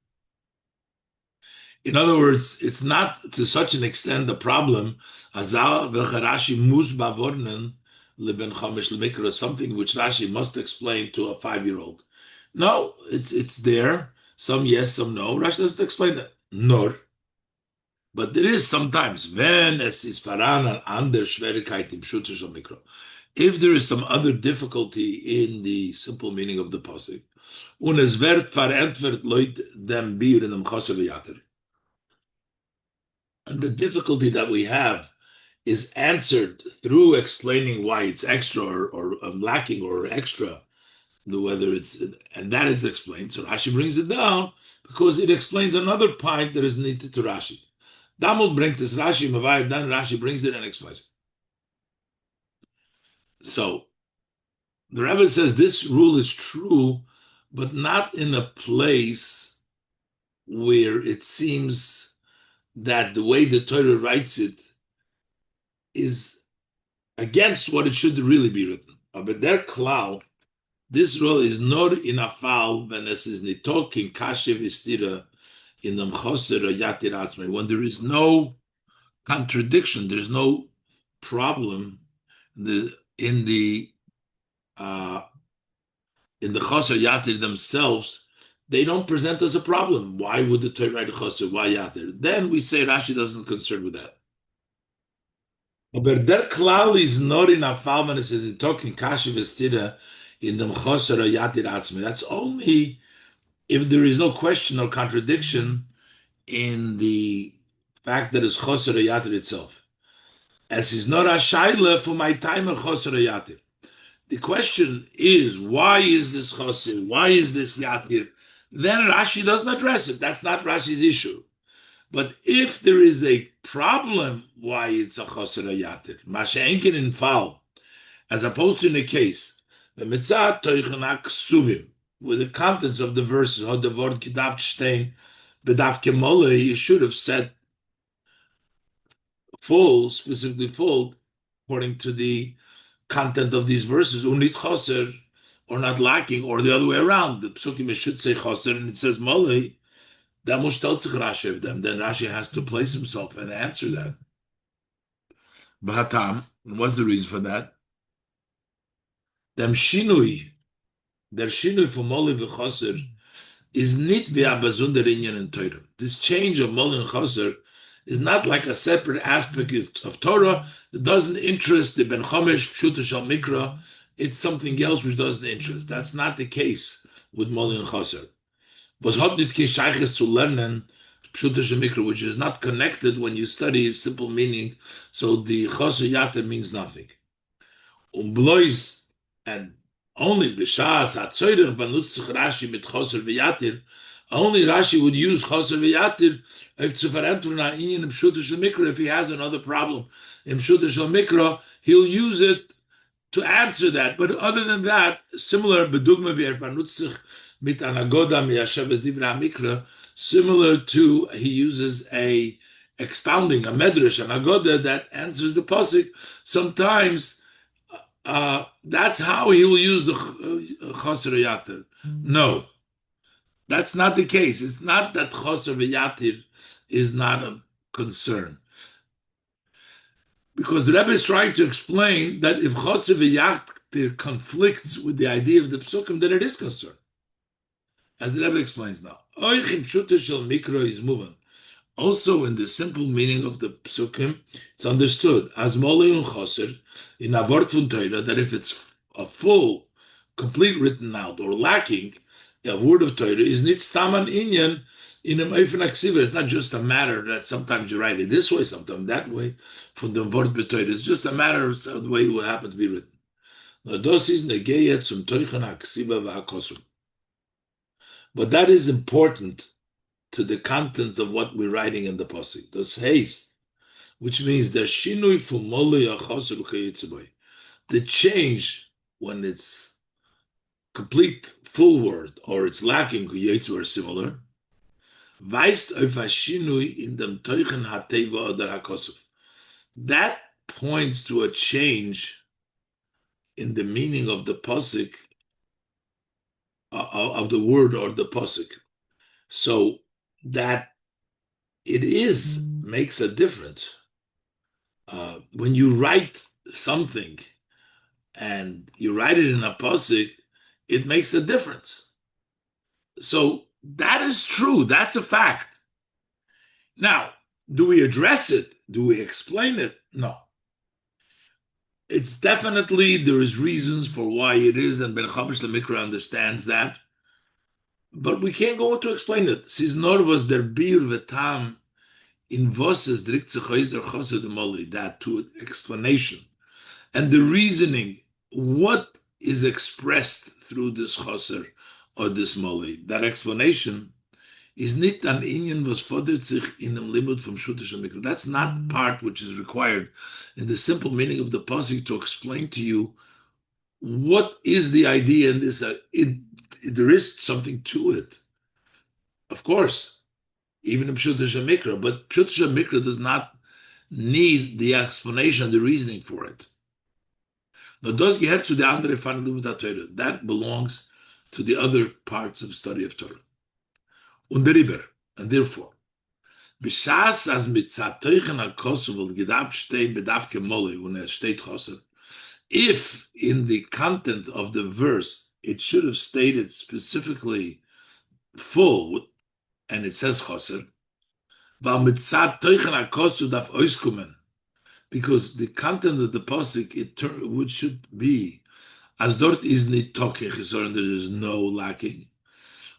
In other words, it's not to such an extent the problem as something which Rashi must explain to a 5-year-old. No, it's there. Some yes, some no. Rashi doesn't explain that. Nor. But there is sometimes when es is faran an ander Schwierigkeit im Pshuta Shel Mikra. If there is some other difficulty in the simple meaning of the pasuk, und es wird verantwortet Leute dem Bier in dem Chaser v'yater. And the difficulty that we have is answered through explaining why it's extra or lacking or extra, whether it's, and that is explained. So Rashi brings it down because it explains another point that is needed to Rashi. Damol brings this Rashi, Mavayim, then Rashi brings it and explains it. So the Rebbe says this rule is true, but not in a place where it seems that the way the Torah writes it is against what it should really be written. But their klal, this rule is not in a fall when it is nitok in kashev istira in the choser yatir atzmei, when there is no contradiction, there's no problem in the uh, Chaser Yatir themselves, they don't present us a problem. Why would the Torah write a Chaser? Why Yatir? Then we say Rashi doesn't concern with that. But der klal is not in a fall when it is talking kashi vestira in the Chaser Yatir Atzmi. That's only if there is no question or contradiction in the fact that it's Chaser Yatir itself. As is not a shaila for my time of Chaser Yatir. The question is, why is this Chaser? Why is this Yatir? Then Rashi doesn't address it. That's not Rashi's issue. But if there is a problem, why it's a Chaser Yatir, Masha'enkin in Fall, as opposed to in a case, the Mitzah Toichanak Suvim, with the contents of the verses, or the word Kidav Stein, Bedav Kemole, you should have said full, specifically full, according to the content of these verses, unit choser, or not lacking, or the other way around. The psukim should say choser, and it says molei. That much tells Rashi of them. Then Rashi has to place himself and answer that. B'hatam, what's the reason for that? Dem shinui, der shinui for molei v'choser is nit v'abazunder inyan in Torah. This change of molei and choser is not like a separate aspect of Torah. It doesn't interest the Ben Chomesh, Pshuta Shal Mikra. It's something else which doesn't interest. That's not the case with Moli and Chaser. Was hat nit kein Sheiches zu lernen, Pshuta Shal Mikra, which is not connected when you study simple meaning. So the Chaser Yata means nothing. Blois, and only B'shas HaTzoyrech benutzt sich Rashi mit Chaser v'Yatir. Only Rashi would use Chaser v'Yatir if he has another problem in Pshuta Shel Mikra, he'll use it to answer that. But other than that, similar bedugma v'erpanutzich mit anagoda miyasheves divra mikra, similar to he uses a expounding a medrash, an agoda that answers the pasuk. Sometimes that's how he will use the Chaser Yatir. No. That's not the case. It's not that Choser v'Yatir is not a concern. Because the Rebbe is trying to explain that if Choser v'Yatir conflicts with the idea of the Psukim, then it is concern. As the Rebbe explains now. Oichim Pshuta Shel Mikra is moving. Also, in the simple meaning of the Psukim, it's understood as Molei and Choser in a word from Torah that if it's a full, complete written out or lacking, a word of Torah is nit staman inyan in a meifin aksiva. It's not just a matter that sometimes you write it this way, sometimes that way. From the word b'Torah, it's just a matter of the way it will happen to be written. But that is important to the content of what we're writing in the pasuk. Das haste, which means the shinui for molei achoser v'chayitzaboy. The change when it's complete full word or it's lacking or similar. Weist auf a shinui in dem teuchen hateva oder hakosuf. That points to a change in the meaning of the pasuk of the word or the pasuk, so that it is makes a difference. When you write something and you write it in a pasuk, it makes a difference. So that is true. That's a fact. Now, do we address it? Do we explain it? No. It's definitely, there is reasons for why it is, and Ben Chavish Lemikra understands that. But we can't go on to explain it. Sis nor was der bir vetam in voses drikt sich der choser de moli, that to explanation. And the reasoning, what is expressed through this choser or this moli, that explanation is nit an inyan was fordert sich in einem limud from Pshuta Shel Mikra. That's not part which is required in the simple meaning of the pasuk to explain to you what is the idea in this. There is something to it, of course, even in Pshuta Shel Mikra, but Pshuta Shel Mikra does not need the explanation, the reasoning for it. Now, das gehört zu der andere Fahne der Torah. That belongs to the other parts of study of Torah. Und darüber, and therefore, b'shas as mit zatoichen al-kosu will gedabt stehen bedav kemoli, when steht choser, if in the content of the verse it should have stated specifically full, and it says choser, because the content of the pasuk which should be as dort is nitokech, and there is no lacking.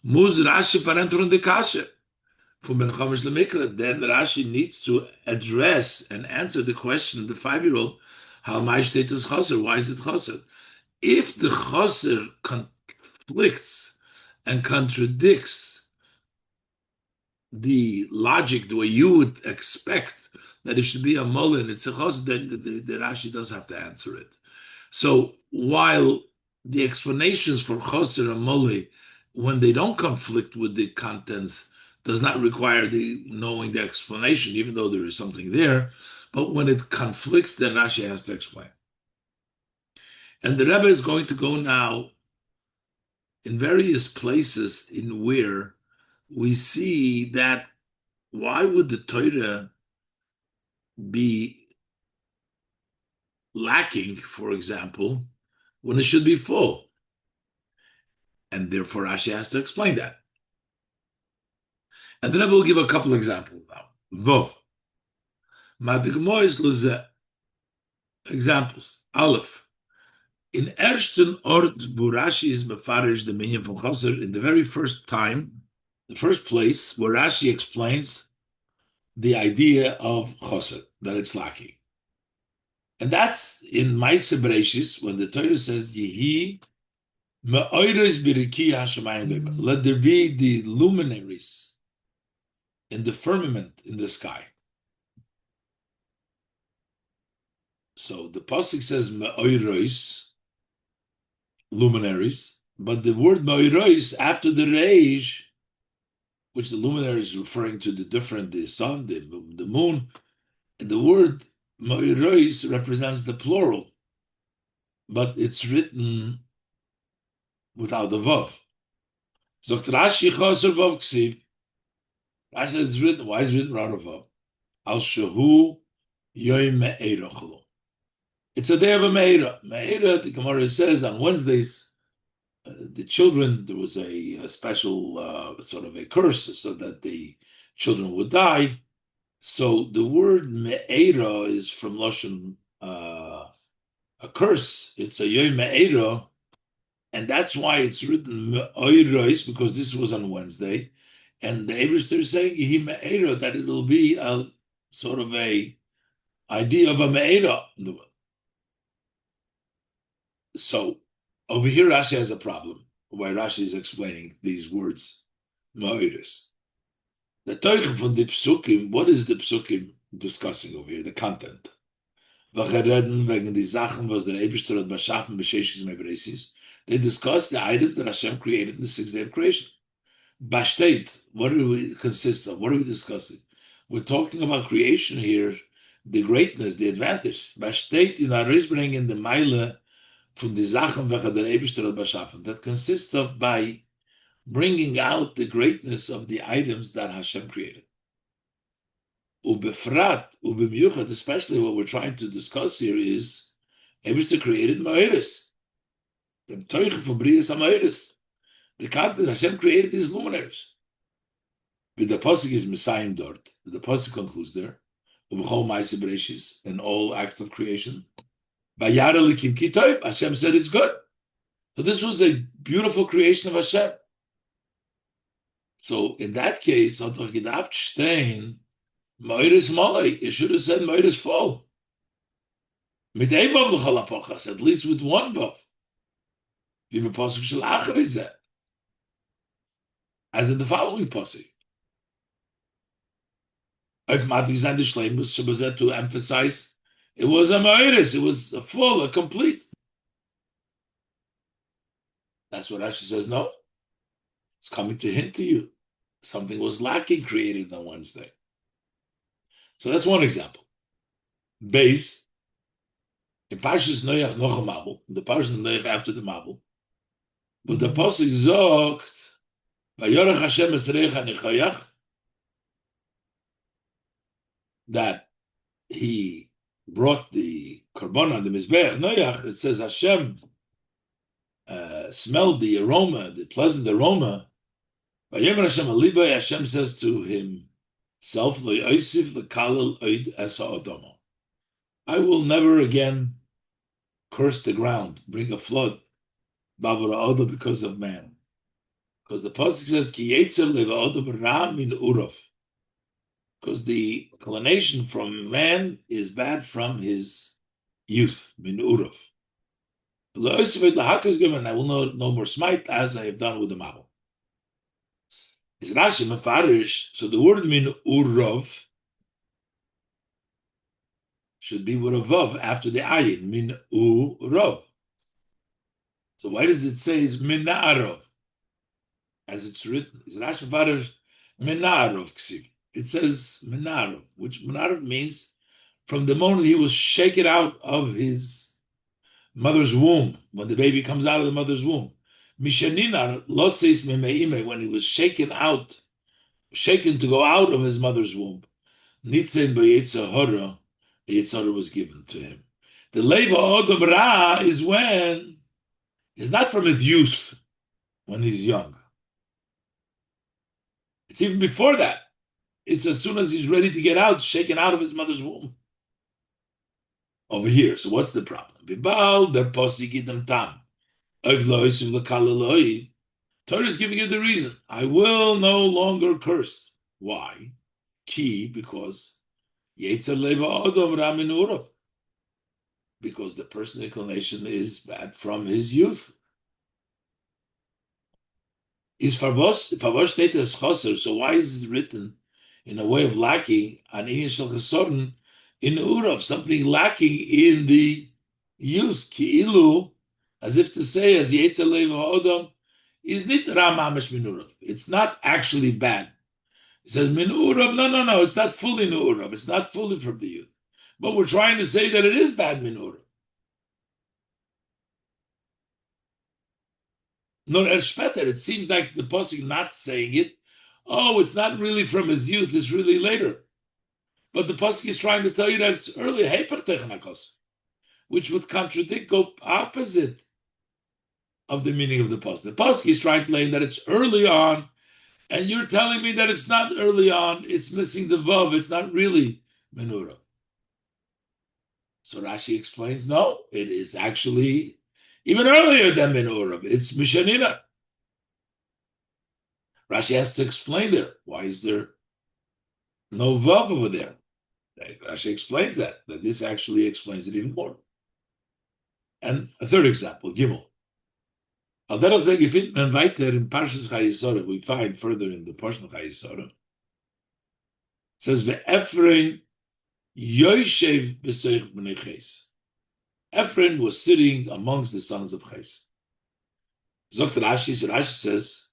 Muz Rashi parenter the kasha from Ben Chomesh Lemikra. Then Rashi needs to address and answer the question of the 5-year-old: how my state is choser? Why is it choser? If the choser conflicts and contradicts the logic the way you would expect that it should be a mullah and it's a choser, then the Rashi does have to answer it. So while the explanations for choser and mullah, when they don't conflict with the contents, does not require the knowing the explanation, even though there is something there, but when it conflicts, then Rashi has to explain. And the Rebbe is going to go now in various places in where we see that why would the Torah be lacking, for example, when it should be full? And therefore Rashi has to explain that. And then I will give a couple examples now. Vov. Madigmois luze. Examples. Aleph. In ersten Ort, wo Rashi is mefarish the minyan from Chaser, in the very first time, the first place where Rashi explains the idea of Chaser, that it's lacking. And that's in Maaseh Bereishis, when the Torah says, Yehi me'oiros biriki hashamayim geva. Let there be the luminaries in the firmament in the sky. So the pasuk says me'oiros, luminaries, but the word me'oiros after the reish, which the luminary is referring to the sun, the moon, and the word me'oiros represents the plural, but it's written without the vav. So Rashi chaser vav ksiv. Rashi says it's written. Why is it written without a vav? Al shehu yoy me'erochlo. It's a day of a me'era. Me'era, the Gemara says on Wednesdays, the children, there was a special sort of a curse so that the children would die. So the word me'era is from Lashon, a curse. It's a yoy me'era, and that's why it's written me'oiros, because this was on Wednesday, and the Ebrister is saying yehi me'era, that it'll be a sort of a idea of a me'era. So over here, Rashi has a problem. Why Rashi is explaining these words, me'oiros. The Teuchen from the Psukim, what is the Psukim discussing over here? The content. Wegen die Sachen, was der Eibishter hat beschaffen, beschäftigt mit Bereisis. They discuss the item that Hashem created in the 6th day of creation. Bashteit, what do we consist of? What are we discussing? We're talking about creation here, the greatness, the advantage. Bashteit in Arisbring in the Meile from the Sachen, wegen der Eibishter hat beschaffen. That consists of by bringing out the greatness of the items that Hashem created. Ubefrat, ubemiyuchat, especially what we're trying to discuss here is Eibishter created Ma'oris. The Teuchen from Brias HaMa'oris. The content Hashem created these luminaries. But the Pasuk is Messiah dort. The Pasuk concludes there. Ubechol Maaseh Bereishis, in all acts of creation. Vayara likim ki tov, Hashem said it's good. So this was a beautiful creation of Hashem. So in that case, hat doch gedacht stehen, Ma'oris Malay, you should have said Ma'oris fall. Mit ein Vav l'chol ha'pochas, at least with one Vav. Wie be Pasuk shel Acher is that. As in the following Pasuk. If Matik Zayin the Shleimus, she was there to emphasize, it was a Ma'oris, it was a full, a complete. That's what Rashi says, no. It's coming to hint to you. Something was lacking created on Wednesday. So that's one example. Base, in Parshas Noach noch a Mabel, the Parshas Noach after the Mabel, but the Pasuk sagt, Vayorach Hashem es reich hanichayach, that he brought the Karbon on the Mizbeach Noach, it says Hashem smelled the aroma, the pleasant aroma. Vayomer Hashem Aliba, Hashem says to himself, Lo Yosef Lekalel Oid Es Ha'odomo. I will never again curse the ground, bring a flood, Bavura Odo, because of man. Because the pasuk says, Ki Yetzer Levaodo Ra Min Urov. Because the inclination from man is bad from his youth, Min Urov. Lo Yosef Lahak is given, I will no more smite as I have done with the Mabel. Is Rashi Mefarish, so the word Min Urov should be with a vav after the ayin, Min Urov. So why does it say Min Na'arov? As it's written, is Rashi Mefarish Min Na'arov Ksiv. It says Min Na'arov, which Min means from the moment he was shaken out of his mother's womb, when the baby comes out of the mother's womb. Mishaninar Lotzeis Memeime, when he was shaken to go out of his mother's womb. Nitzen B'Yetzahara, Yetzahara was given to him. The Leva Odom Ra is when it's not from his youth, when he's young. It's even before that. It's as soon as he's ready to get out, shaken out of his mother's womb. Over here. So what's the problem? Vibal der posik idem tam. Torah is giving you the reason. I will no longer curse. Why? Ki, because Yetzer leva odom ra min urav. Because the person's inclination is bad from his youth. Is favos state as chaser, so why is it written in a way of lacking an initial chesoren in urav, something lacking in the youth? Ki ilu, as if to say, as Yetzer leva odom is nit ra mamash min urav. It's not actually bad. It says min urav. No. It's not fully min urav. It's not fully from the youth. But we're trying to say that it is bad min urav. Nor erspeter. It seems like the pasuk not saying it. Oh, it's not really from his youth. It's really later. But the pasuk is trying to tell you that it's earlier. Heper technakos, which would contradict, go opposite of the meaning of the pasuk. The pasuk is trying to claim that it's early on. And you're telling me that it's not early on, it's missing the vav, it's not really menura. So Rashi explains, no, it is actually even earlier than menura. It's mishanina. Rashi has to explain there. Why is there no vav over there? Rashi explains that this actually explains it even more. And a third example, Gimel. We find further in the portion of Chayesora. It says, Ephraim Yoshev b'seich b'nei Ches. Ephraim was sitting amongst the sons of Ches. Zokt Rashi, so Rashi says,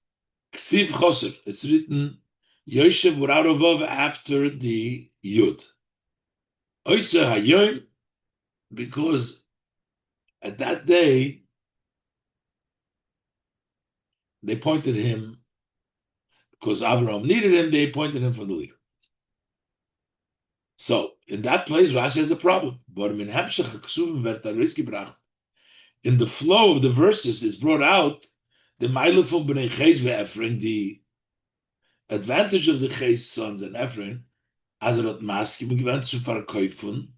Ksiv Choser. It's written, Yoshev without a vav after the Yud. Oisa Hayoim, because at that day, they appointed him, because Abraham needed him, they appointed him for the leader. So, in that place, Rashi has a problem. In the flow of the verses, it's brought out the Ma'ilef of Bnei Ches ve'Ephraim, the advantage of the Ches sons and Ephraim, Azarot Maskim gewent zu verkaufen,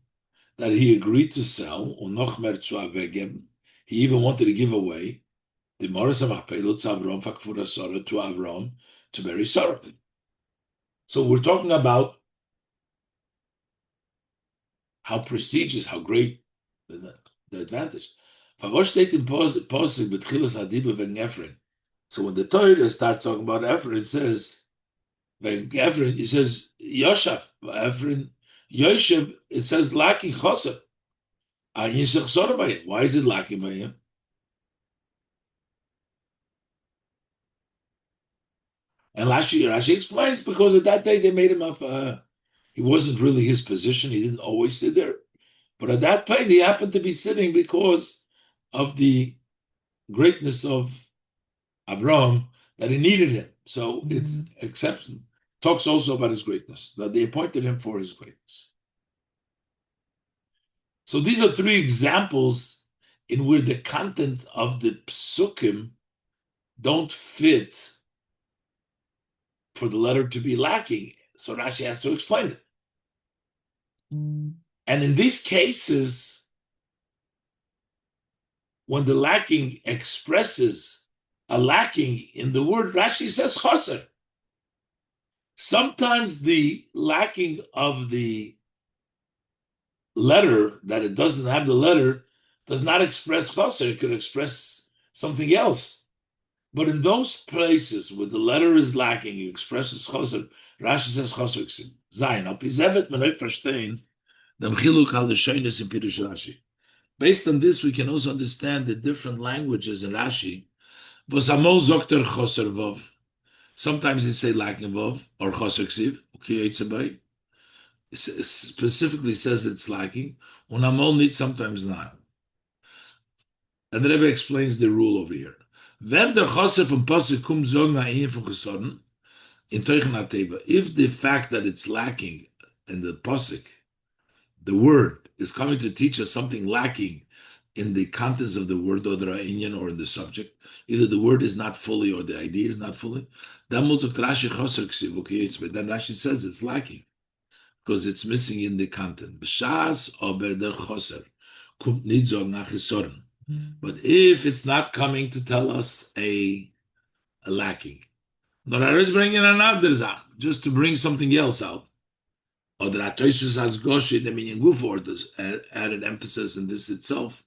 that he agreed to sell, und noch mehr zu avegem. He even wanted to give away the Morris of Achpelot to Avram, Fakfura Sarah, to Avram, to marry Sarah. So we're talking about how prestigious, how great the advantage. So when the Torah starts talking about Ephraim, it says, Ephraim, it says, Yoshev, Ephraim, Yoshev, it says, lacking Choser. Why is it lacking by him? And Rashi explains, because at that day they made him up. He wasn't really his position. He didn't always sit there. But at that point, he happened to be sitting because of the greatness of Abraham, that he needed him. So it's exception. Talks also about his greatness, that they appointed him for his greatness. So these are three examples in where the content of the psukim don't fit for the letter to be lacking. So Rashi has to explain it. And in these cases, when the lacking expresses a lacking in the word, Rashi says chaser. Sometimes the lacking of the letter, that it doesn't have the letter, does not express chaser. It could express something else. But in those places where the letter is lacking, it expresses chaser. Rashi says chaser. Zayin. Al pizevet menoi verstehen dem chiluk al l'shoynes in Pirush Rashi. Based on this, we can also understand the different languages in Rashi. Was amol zokter chaser vov. Sometimes they say lacking vov or chaser ksiv. Okay, specifically says it's lacking. When amol need sometimes not. And the Rebbe explains the rule over here. Wenn der chaser from pasuk kum zog na from chesoren in teuchen ateva. If the fact that it's lacking in the pasuk, the word is coming to teach us something lacking in the contents of the word or the inyan or in the subject, either the word is not fully or the idea is not fully, then Rashi says it's lacking because it's missing in the content. But if it's not coming to tell us a lacking, nor is bringing another zach, just to bring something else out, or that Atoshus has Goshi, the meaning Guf orders, added emphasis in this itself.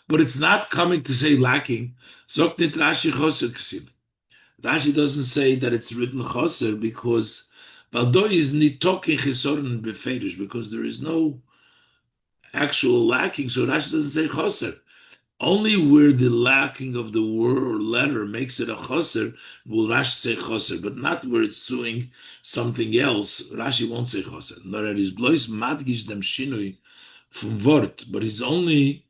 But it's not coming to say lacking. Rashi doesn't say that it's written choser because Baldo is nitoke chisoren beferish, because there is no actual lacking. So Rashi doesn't say choser. Only where the lacking of the word or letter makes it a choser will Rashi say choser, but not where it's doing something else. Rashi won't say choser. Nor it is blois madgish dem shinui from word, but he's only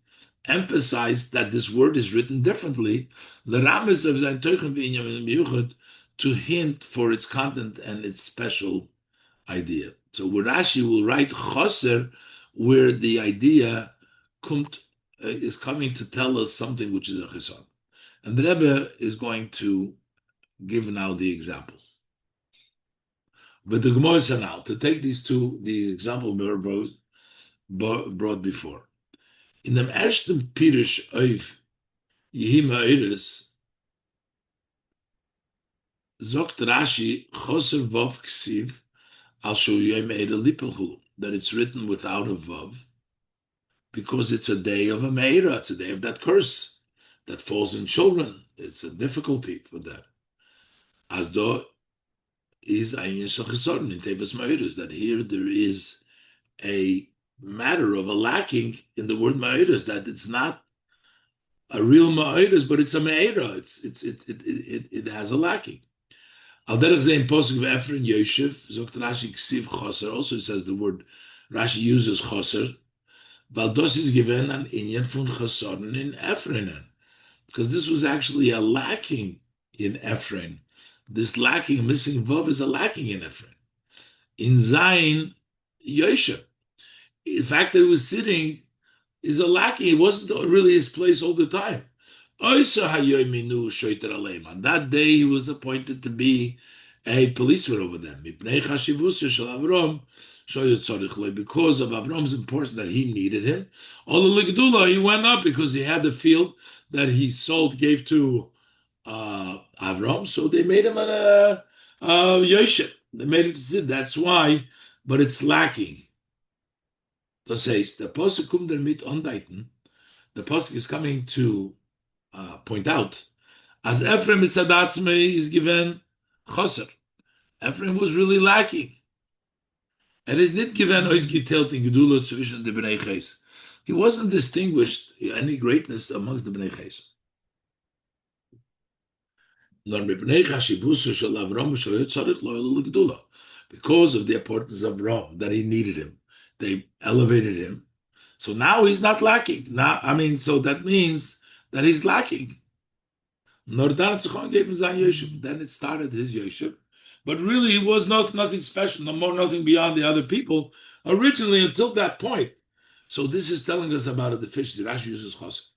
emphasized that this word is written differently. The rames of sein teuchen v'inyan to hint for its content and its special idea. So where Rashi will write choser, where the idea kommt is coming to tell us something which is a chesed. And the Rebbe is going to give now the example. But the Gemara is now to take these two, the example we brought before. In the ersten Pirush of Yehima Eiris, Zokt Rashi Choser Vav Ksiv Al Shoyim Eida Lipelchulu, that it's written without a Vav, because it's a day of a Meira, it's a day of that curse that falls in children. It's a difficulty for that. As though is Ayin Shal in Tevis Ma'irus, that here there is a matter of a lacking in the word Ma'irus, that it's not a real Ma'irus, but it's a Meira. It has a lacking. Al derech zeh in posuk v'Efren Yoshev, zokt Rashi ksiv choser, also says the word, Rashi uses choser, weil das is given an inyan von chosoren in Ephraim, because this was actually a lacking in Ephraim. This lacking, missing vav is a lacking in Ephraim. In Zayin Yoshev, the fact that he was sitting is a lacking. It wasn't really his place all the time. On that day, he was appointed to be a policeman over them. Because of Avram's importance that he needed him. He went up because he had the field that he sold, gave to Avram. So they made him a Yoshev. They made him sit. That's why, but it's lacking. Das heißt, der Posuk kommt damit andeuten. The Posuk is coming to point out, as Ephraim is given choser. Ephraim was really lacking. And is not given geteilt in Gedula zwischen the Bnei Ches. He wasn't distinguished any greatness amongst the Bnei Ches. Because of the importance of Ram, that he needed him. They elevated him. So now he's not lacking. So that means that he's lacking. Then it started his Yoshev. But really, he was nothing special, no more, nothing beyond the other people. Originally, until that point, So this is telling us about a deficiency. Rashi uses chosr.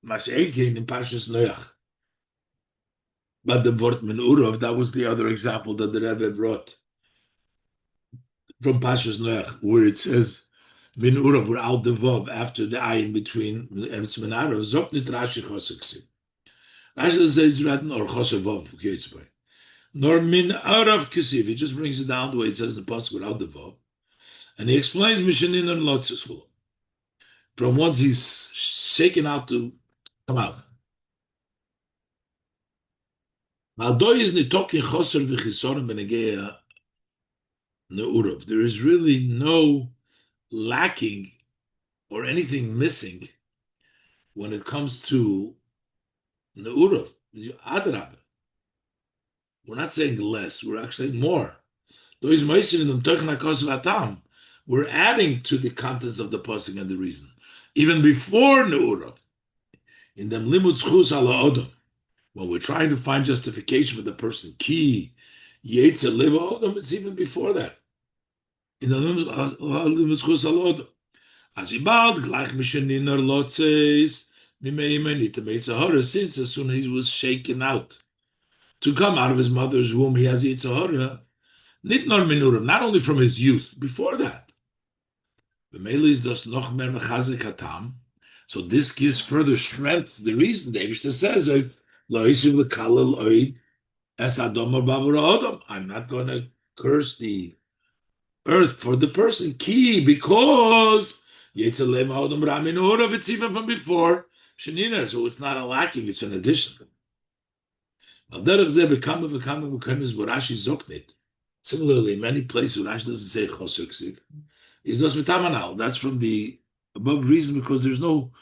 Mashenkin in Parshas Noach. But the word menurov, that was the other example that the Rebbe brought from Parshas Noach, where it says menurov without the vav after the I in between, and it's menarov. Zok nit Rashi chosr. Rashi says written or chosr vav kitzbay. Nor min arav kisiv. He just brings it down the way it says in the pasuk without the vav, and he explains mishanin and lotzis from once he's shaken out to come out. There is really no lacking or anything missing when it comes to ne'urav. Adrab. We're not saying less, we're actually more. We're adding to the contents of the pasuk and the reason. Even before ne'urav, in the limud zchus ala odom, when we're trying to find justification for the person, ki yetzer leva odom, it's even before that. In the limud zchus ala odom. As he bowed, gleich misheniner lotzes, since as soon as he was shaken out to come out of his mother's womb, he has Yitzhahara, not only from his youth, before that. So this gives further strength. The reason the Eibishter says, I'm not going to curse the earth for the person. Key, because it's even from before Shanina, so it's not a lacking, it's an addition. Similarly, in many places, Rashi doesn't say chosuksiv. It's just mitamanal. That's from the above reason because there's no,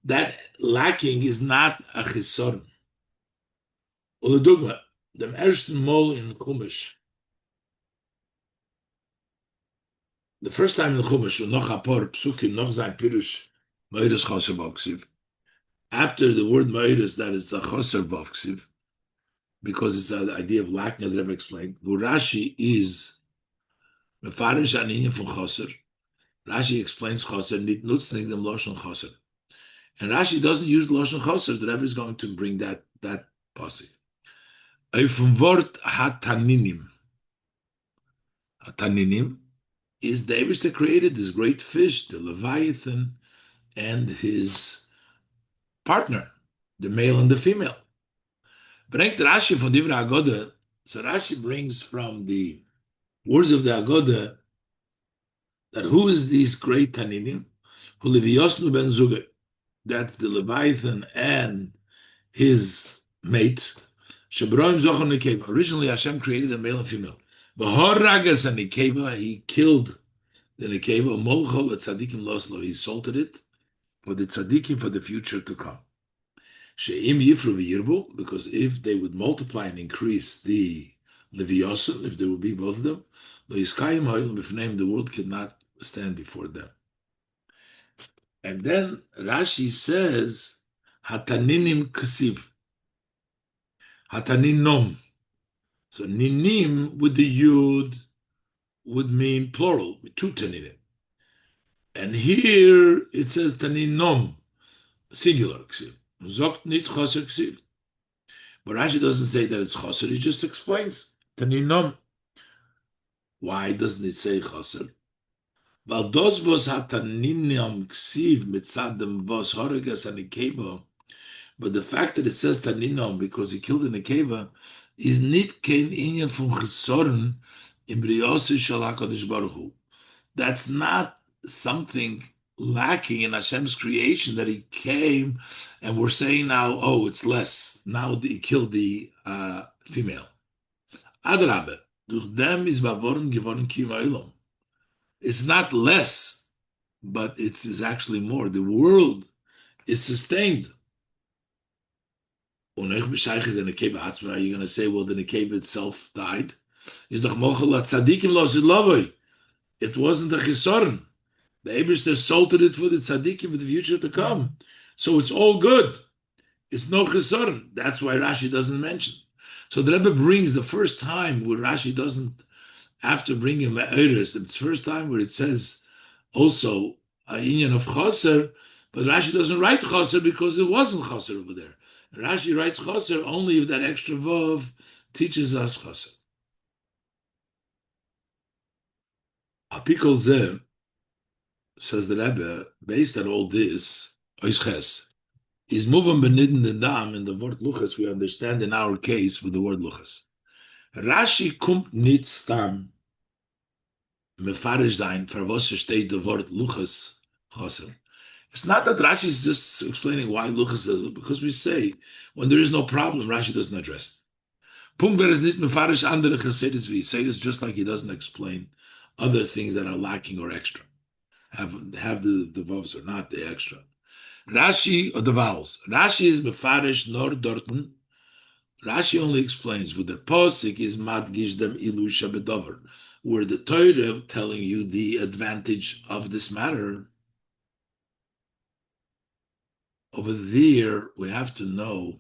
that lacking is not a chisoron. Oledugma, the ersten mol in Chumash, the first time in Chumash, noch apor psukim, noch sein pirush, moedes choser v'ksiv. After the word moedes, that is the choser v'ksiv, because it's the idea of lacking, as I've explained. Rashi is mefarish aniyin from choser. Rashi explains choser, nit nutzning dem loshon choser. And Rashi doesn't use loshon choser. The Rebbe is going to bring that pasuk. From word hataninim. Hataninim is the Eibishter created this great fish, the Leviathan, and his partner, the male and the female. Bringt Rashi from Divrei Agoda. So Rashi brings from the words of the Agoda that who is these great Taninim? Who Leviosnu ben Zuge. That's the Leviathan and his mate. Shabroim Zochon Nekeva. Originally, Hashem created a male and female. V'horragas and Nekeva, he killed the Nekeva. Molchol et tzadikim loslo. He salted it for the tzadikim for the future to come. She'im yifru v'yirbu, because if they would multiply and increase the Leviosan, if there would be both of them, the world could not stand before them. And then Rashi says, Hataninim kasiv. Hataninom. So ninim with the yud would mean plural, two taninim. And here it says taninom, singular ksiv. Zokt nit choser ksiv. But Rashi doesn't say that it's choser, he just explains taninom. Why doesn't it say choser? Weil das was hataninom ksiv mitzadem vos horegas and ikeva. But the fact that it says taninom because he killed an ikeva is nit kein inyan from chesoren in briosi shel HaKadosh Baruch Hu. That's not something lacking in Hashem's creation that he came and we're saying now, oh, it's less. Now he killed the female. Adrabe, durch dem is bavoren gewonnen kiyum. It's not less, but it's actually more. The world is sustained. Are you going to say, well, the Nekeva itself died? It wasn't a chisoren. The Eibishter salted it for the tzaddikim for the future to come. So it's all good. It's no chisoren. That's why Rashi doesn't mention. So the Rebbe brings the first time where Rashi doesn't, after bringing Me'eres, it's the first time where it says also a union of chaser, but Rashi doesn't write chaser because it wasn't chaser over there. Rashi writes chaser only if that extra vav teaches us chaser. Apikol zeh, says the Rebbe, based on all this, oisches, is moving benidin the dam in the word luchas we understand in our case with the word luchas. Rashi kommt nicht stam mefarish sein, for was steht the word luchas chaser. It's not that Rashi is just explaining why luchas says it, because we say when there is no problem, Rashi doesn't address it. Pumber is nicht mefarish andere chesedis wie say this just like he doesn't explain other things that are lacking or extra. Have the vowels or not the extra. Rashi or the vowels. Rashi is mefarish nor dorten. Rashi only explains with the posik is madgish dem ilusha bedover, where the Torah telling you the advantage of this matter. Over there, we have to know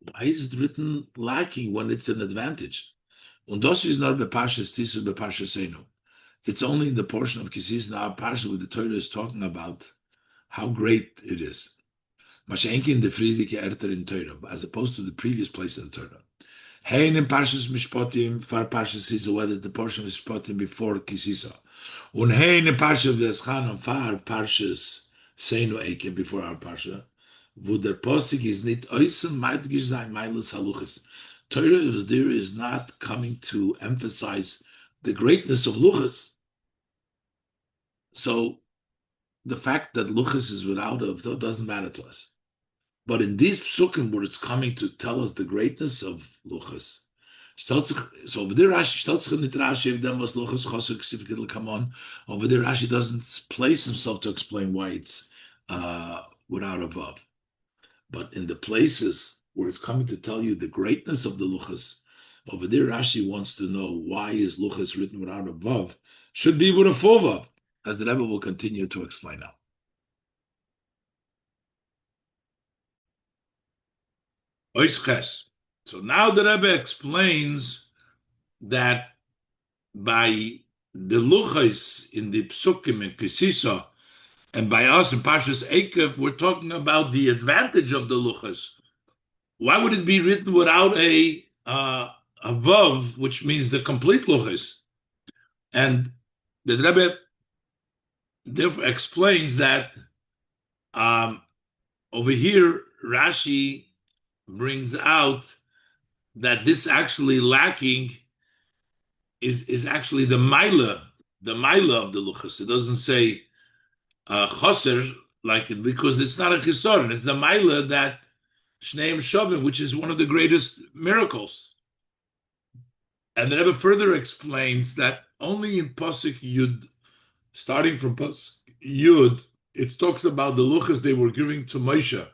why is it written lacking when it's an advantage. Und das ist nur beparshas tisu beparshas enu. It's only in the portion of Kisis now parsha where the Torah is talking about how great it is. Mashenkin the Friedike Erter in Torah, as opposed to the previous place in the Torah. Hein in Parshas Mishpatim, far Parshas Sisa, whether the portion of Mishpatim before Kisisa. Und hein in Parshas V'eschan, far Parshas Seinu Eikev, before our Parsha, wo der Posik is nicht äußern, meidgish sein, meilus haluchas. Torah is there is not coming to emphasize the greatness of luchas. So the fact that luchas is without a doesn't matter to us. But in these psukim where it's coming to tell us the greatness of luchas, so over there Rashi if them was luchas chosuk it'll come on. Over there Rashi doesn't place himself to explain why it's without a vav. But in the places where it's coming to tell you the greatness of the luchas, over there Rashi wants to know why is luchas written without a vav, should be with a full vav, as the Rebbe will continue to explain now. So now the Rebbe explains that by the luchas in the psukim and kisisa, and by us in Parshas Eikev, we're talking about the advantage of the luchas. Why would it be written without a vav, which means the complete luchas? And the Rebbe therefore explains that over here Rashi brings out that this actually lacking is actually the maila of the luchas. It doesn't say choser like it because it's not a chisoron. It's the maila that shneim shovim, which is one of the greatest miracles. And the Rebbe further explains that only in Pasuk Yud, starting from Pasuk Yud, it talks about the luchas they were giving to Moshe.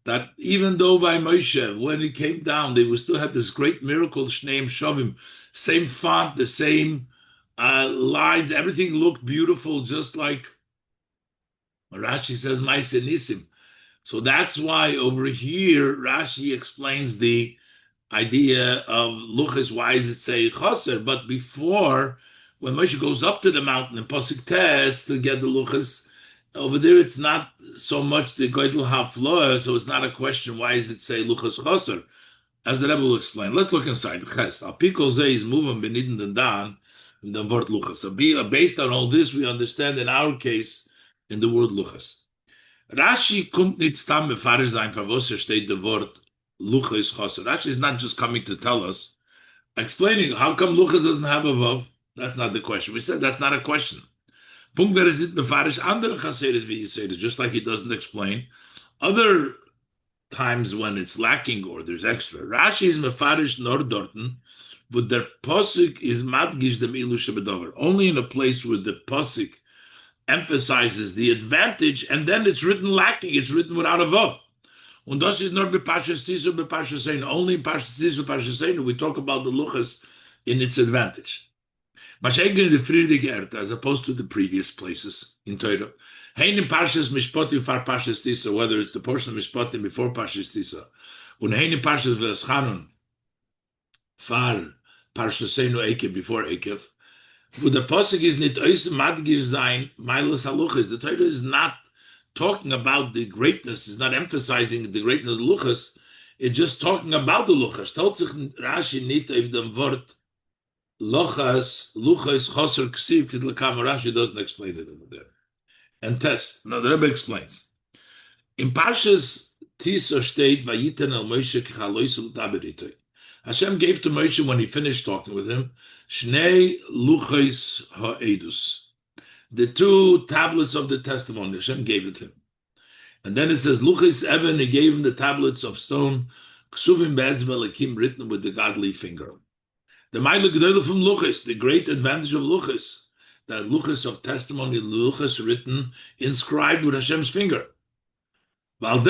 That even though by Moshe, when he came down, they would still have this great miracle, Shneim Shovim, same font, the same lines, everything looked beautiful, just like Rashi says, Maise Nisim. So that's why over here, Rashi explains the idea of luchas. Why does it say chaser? But before, when Moshe goes up to the mountain in Pasuk Tes to get the luchas, over there it's not so much the Goydel Hafloah, so it's not a question why does it say luchas chaser, as the Rebbe will explain. Let's look inside. Ches Apikol Zeh is moving benidin the dan in the word luchas. So based on all this, we understand in our case in the word luchas. Rashi kommt nicht stam mefarish sein, for was steht the word luchas chaser. Rashi is not just coming to tell us, explaining how come luchas doesn't have a vav. That's not the question. We said that's not a question. Punkt wäre es nicht mefarish andere chaseres, wie you say, just like he doesn't explain other times when it's lacking or there's extra. Rashi is mefarish nor dorten, but their posik is madgish dem ilusha bedover. Only in a place where the posik emphasizes the advantage, and then it's written lacking. It's written without a vav. Und das ist nur beparshas tisu beparshas seinu. Only in parshas tisu beparshas seinu we talk about the luchas in its advantage. Mashenkin the Friedike Erte, as opposed to the previous places in Torah. Hein in Parshas Mishpatim far Parshas Tisa, whether it's the portion of Mishpatim before Parshas Tisa, and hein in Parshas V'eschanun far Parshas Seinu Eikev before Eikev. Wo the pasuk is nit ois madgir sein, milas haluchas. The Torah is not talking about the greatness, is not emphasizing the greatness of the luchas. It's just talking about the luchas. Telt sich Rashi nit auf dem Wort luchas, choser, ksiv, kidlakam. Rashi doesn't explain it over there. And test. Now the Rebbe explains. In Parshas Tiso steht, Vayiten el Moshe kechaloisul taberitoi. Hashem gave to Moshe when he finished talking with him, Shnei luchais ha'edus. The two tablets of the testimony, Hashem gave it to him. And then it says, Luchais Evan, he gave him the tablets of stone, Ksuvim be'ezbel akim, written with the godly finger. The Ma'ila Gedolah from Luchais, the great advantage of Luchais, that Luchais of testimony, Luchais written, inscribed with Hashem's finger. In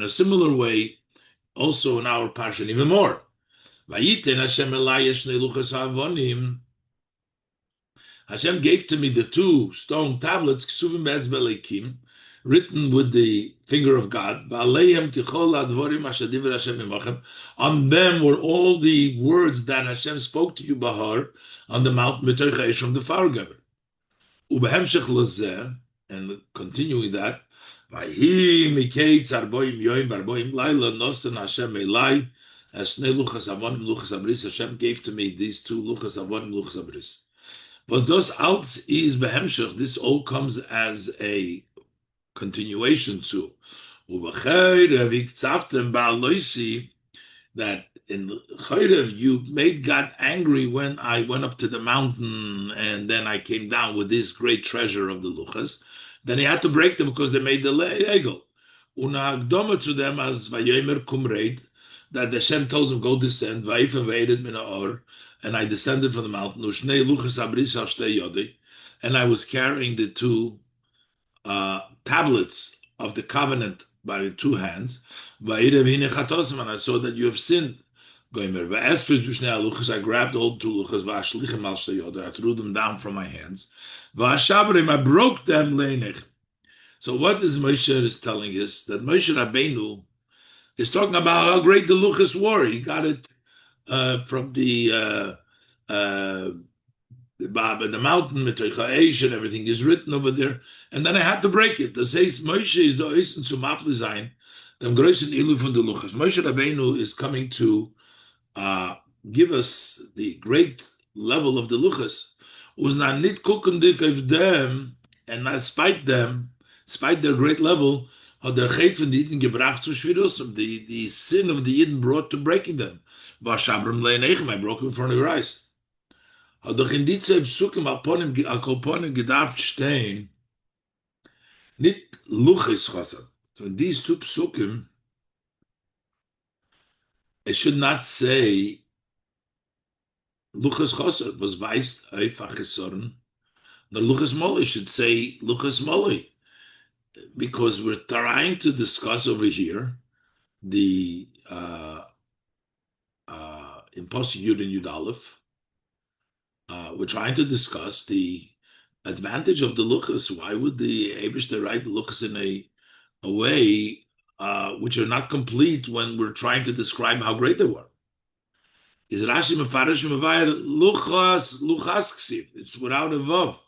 a similar way, also in our parsha, even more. Hashem gave to me the two stone tablets, written with the finger of God. On them were all the words that Hashem spoke to you, Bahar, on the mountain from the fire giver. And continuing that, Hashem gave to me these two luchas avonim, luchas abris. But those outs is behemshech. This all comes as a continuation to that in Chayrev you made God angry when I went up to the mountain and then I came down with this great treasure of the luchas. Then he had to break them because they made the egel. Unagdoma to them as Vayomer Kumreid, that Hashem told them, go descend, and I descended from the mountain, and I was carrying the two tablets of the covenant by the two hands, and I saw that you have sinned. I grabbed all two luchas, I threw them down from my hands. I broke them. So what is Moshe is telling us? That Moshe Rabbeinu is talking about how great the luchas were. He got it from the mountain, and everything is written over there. And then I had to break it. The says Moshe is the oisen zu mafli sein, dem größten ilu von the luchas. Moshe Rabbeinu is coming to give us the great level of the luchas. Was not nit kukundik of them, and not spite them, spite their great level, had their hate from the Yidden gebracht zu shvirusam, the sin of the Yidden brought to breaking them. Vashabram leinechem, I broke in front of your eyes. Had doch in ditze psukim alponim gedarft stehen, nit luchis chasad. So in these two psukim, it should not say luchas chasad, was weist einfach gesorgen. The luchas moli should say luchas moli, because we're trying to discuss over here the in Pasuk Yud and Yud Aleph. We're trying to discuss the advantage of the luchas. Why would the Eibishter write the luchas in a way which are not complete when we're trying to describe how great they were? Is Rashi mefarish mevayir luchas ksiv? It's without a vav.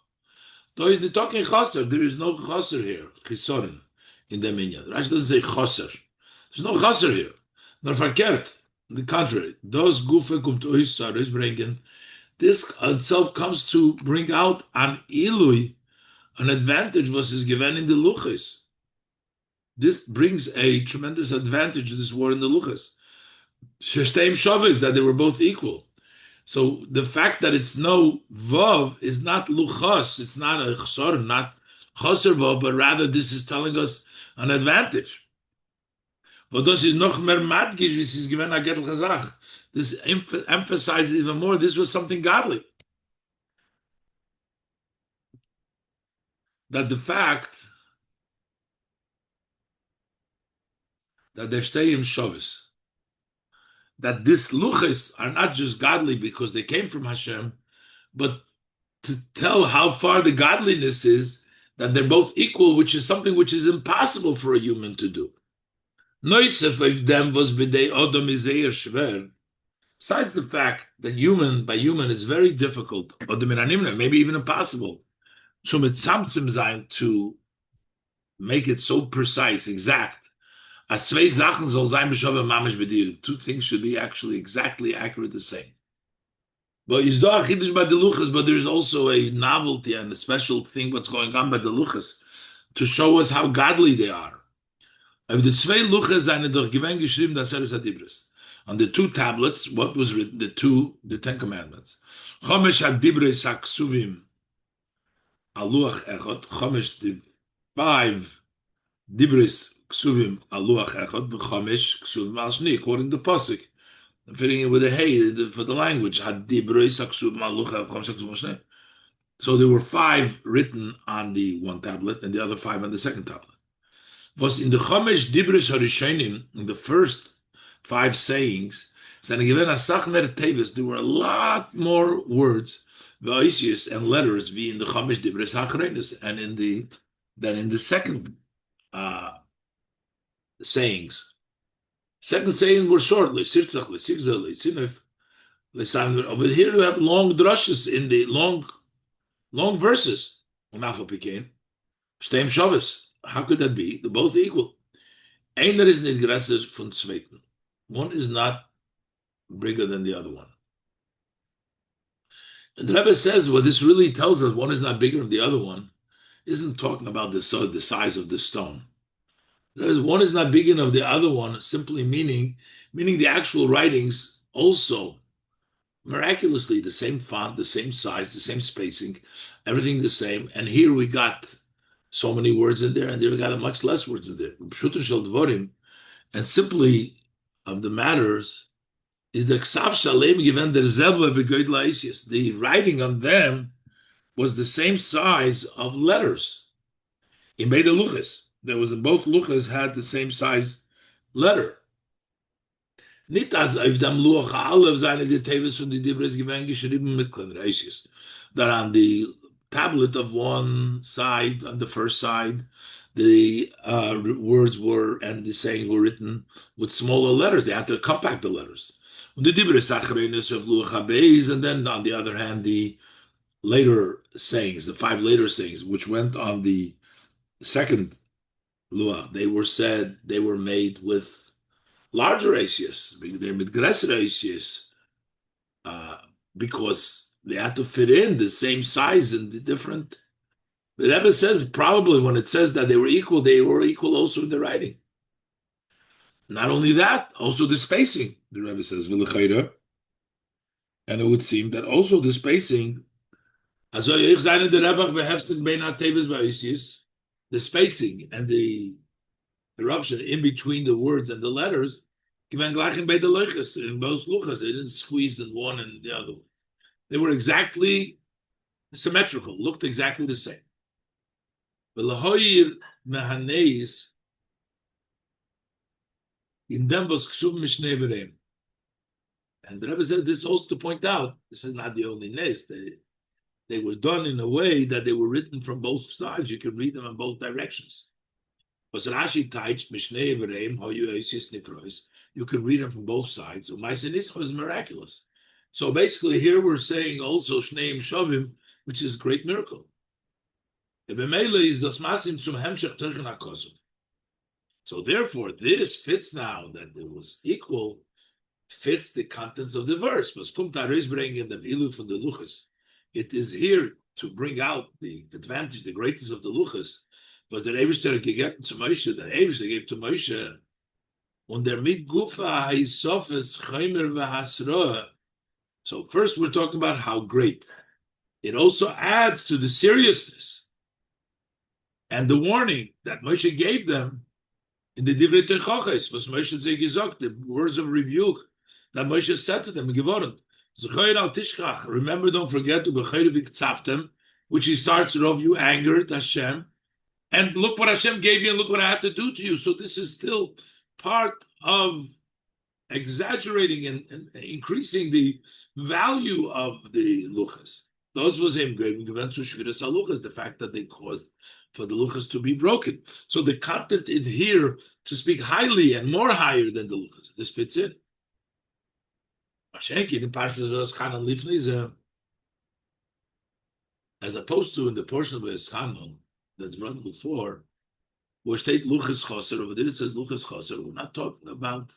Though he's not talking chaser, there is no chaser here, chisorin, in the minyan. Rashi doesn't say chaser. There's no chaser here. Nor verkehrt. On the contrary, those gufe kumt ois bringen. This itself comes to bring out an ilui, an advantage was is given in the luchas. This brings a tremendous advantage to this war in the luchas. Sheshteim shavis, that they were both equal. So the fact that it's no vav is not luchas, it's not a chsor, not chaser vav, but rather this is telling us an advantage. This emphasizes even more, this was something godly. That the fact that they're staying shavis, that these luchas are not just godly because they came from Hashem, but to tell how far the godliness is, that they're both equal, which is something which is impossible for a human to do. Noisef of them was b'dei odom izeir shver. Besides the fact that by human it's very difficult, or maybe even impossible, to make it so precise, exact. As zwei Sachen soll sein beschoben mamish b'dir. Two things should be actually exactly accurate the same. But is da chidush by the luchas, but there's also a novelty and a special thing what's going on by the luchas to show us how godly they are. If the zwei luchas seine durch gewinn geschrieben, das Seres Adibris. On the two tablets, what was written? The Ten Commandments. Chomesh Adibris Haksuvim Aluach Echot. Chomesh, the five Dibris Ksuvim Aluach Echot. V'chomesh Ksuvim Al Shni, according to Pasuk. I'm fitting it with a hey for the language. Hadibris Haksuvim Aluach Echot. Chomesh Ksuvim Al Shni. So there were five written on the one tablet and the other five on the second tablet. Was in the Chomesh Dibris Harishonim, in the first five sayings, there were a lot more words, and letters, in the Chomesh Dibris Hachrenis, and than in the second sayings. Second saying were short, over here you have long drushes in the long verses. How could that be? They're both equal. Einer is nicht größer von zweiten. One is not bigger than the other one. And the Rebbe says what this really tells us, one is not bigger than the other one, isn't talking about the size of the stone. One is not bigger than the other one, simply meaning the actual writings also miraculously the same font, the same size, the same spacing, everything the same. And here we got so many words in there, and there we got much less words in there. And simply of the matters is the Ksav Shalem given der Zelba begoid laisius. The writing on them was the same size of letters. In Beide Luchas, there was both Luchas had the same size letter. Nicht als auf dem Luch alle seine Details und die Dibres gewesen geschrieben mit kleinen Reisius. That on the tablet of one side, on the first side, the words were and the saying were written with smaller letters. They had to compact the letters. And the Dibris Achrenis of Luach HaBeis, and then on the other hand, the later sayings, the five later sayings, which went on the second Luach, they were made with larger Asius, they're with Gresser Asius, because they had to fit in the same size and the different. The Rebbe says probably when it says that they were equal also in the writing. Not only that, also the spacing, the Rebbe says, and it would seem that also the spacing, the spacing and the eruption in between the words and the letters, in both luchas, they didn't squeeze in one and the other. They were exactly symmetrical, looked exactly the same. In them was ksub mishnei v'reim. And the Rebbe said this also to point out, this is not the only nes. They were done in a way that they were written from both sides. You can read them in both directions. Was Rashi teach mishnei v'reim hoyu eisis nikrois. You can read them from both sides. U'maisenis was miraculous. So basically, here we're saying also shneim shovim, which is a great miracle. The b'meila is das masim zum hemshech terchen hakosuv. So therefore, this fits now that it was equal, fits the contents of the verse. It is here to bring out the advantage, the greatness of the luchas. Was der Eibishter gegeben zu Moshe, der Eibishter gave to Moshe, und der mit Gufa haisofes chaymer v'hasroa. So first we're talking about how great. It also adds to the seriousness and the warning that Moshe gave them in the Divrei Techoches, was Moshe zei gesagt, the words of rebuke that Moshe said to them, Gevorn, Zechoyer al Tishkach, remember, don't forget, which he starts with, you angered Hashem, and look what Hashem gave you, and look what I had to do to you. So this is still part of exaggerating and increasing the value of the luchas. Those was him given to Shviras HaLuchas, the fact that they caused for the luchas to be broken. So the content is here to speak highly and more higher than the luchas. This fits in. Mashenki, the Parshas V'Eschanon Lifnei, as opposed to in the portion of V'Eschanon that's run before, where state Luchas Chaser, over there it says Luchas Chaser. We're not talking about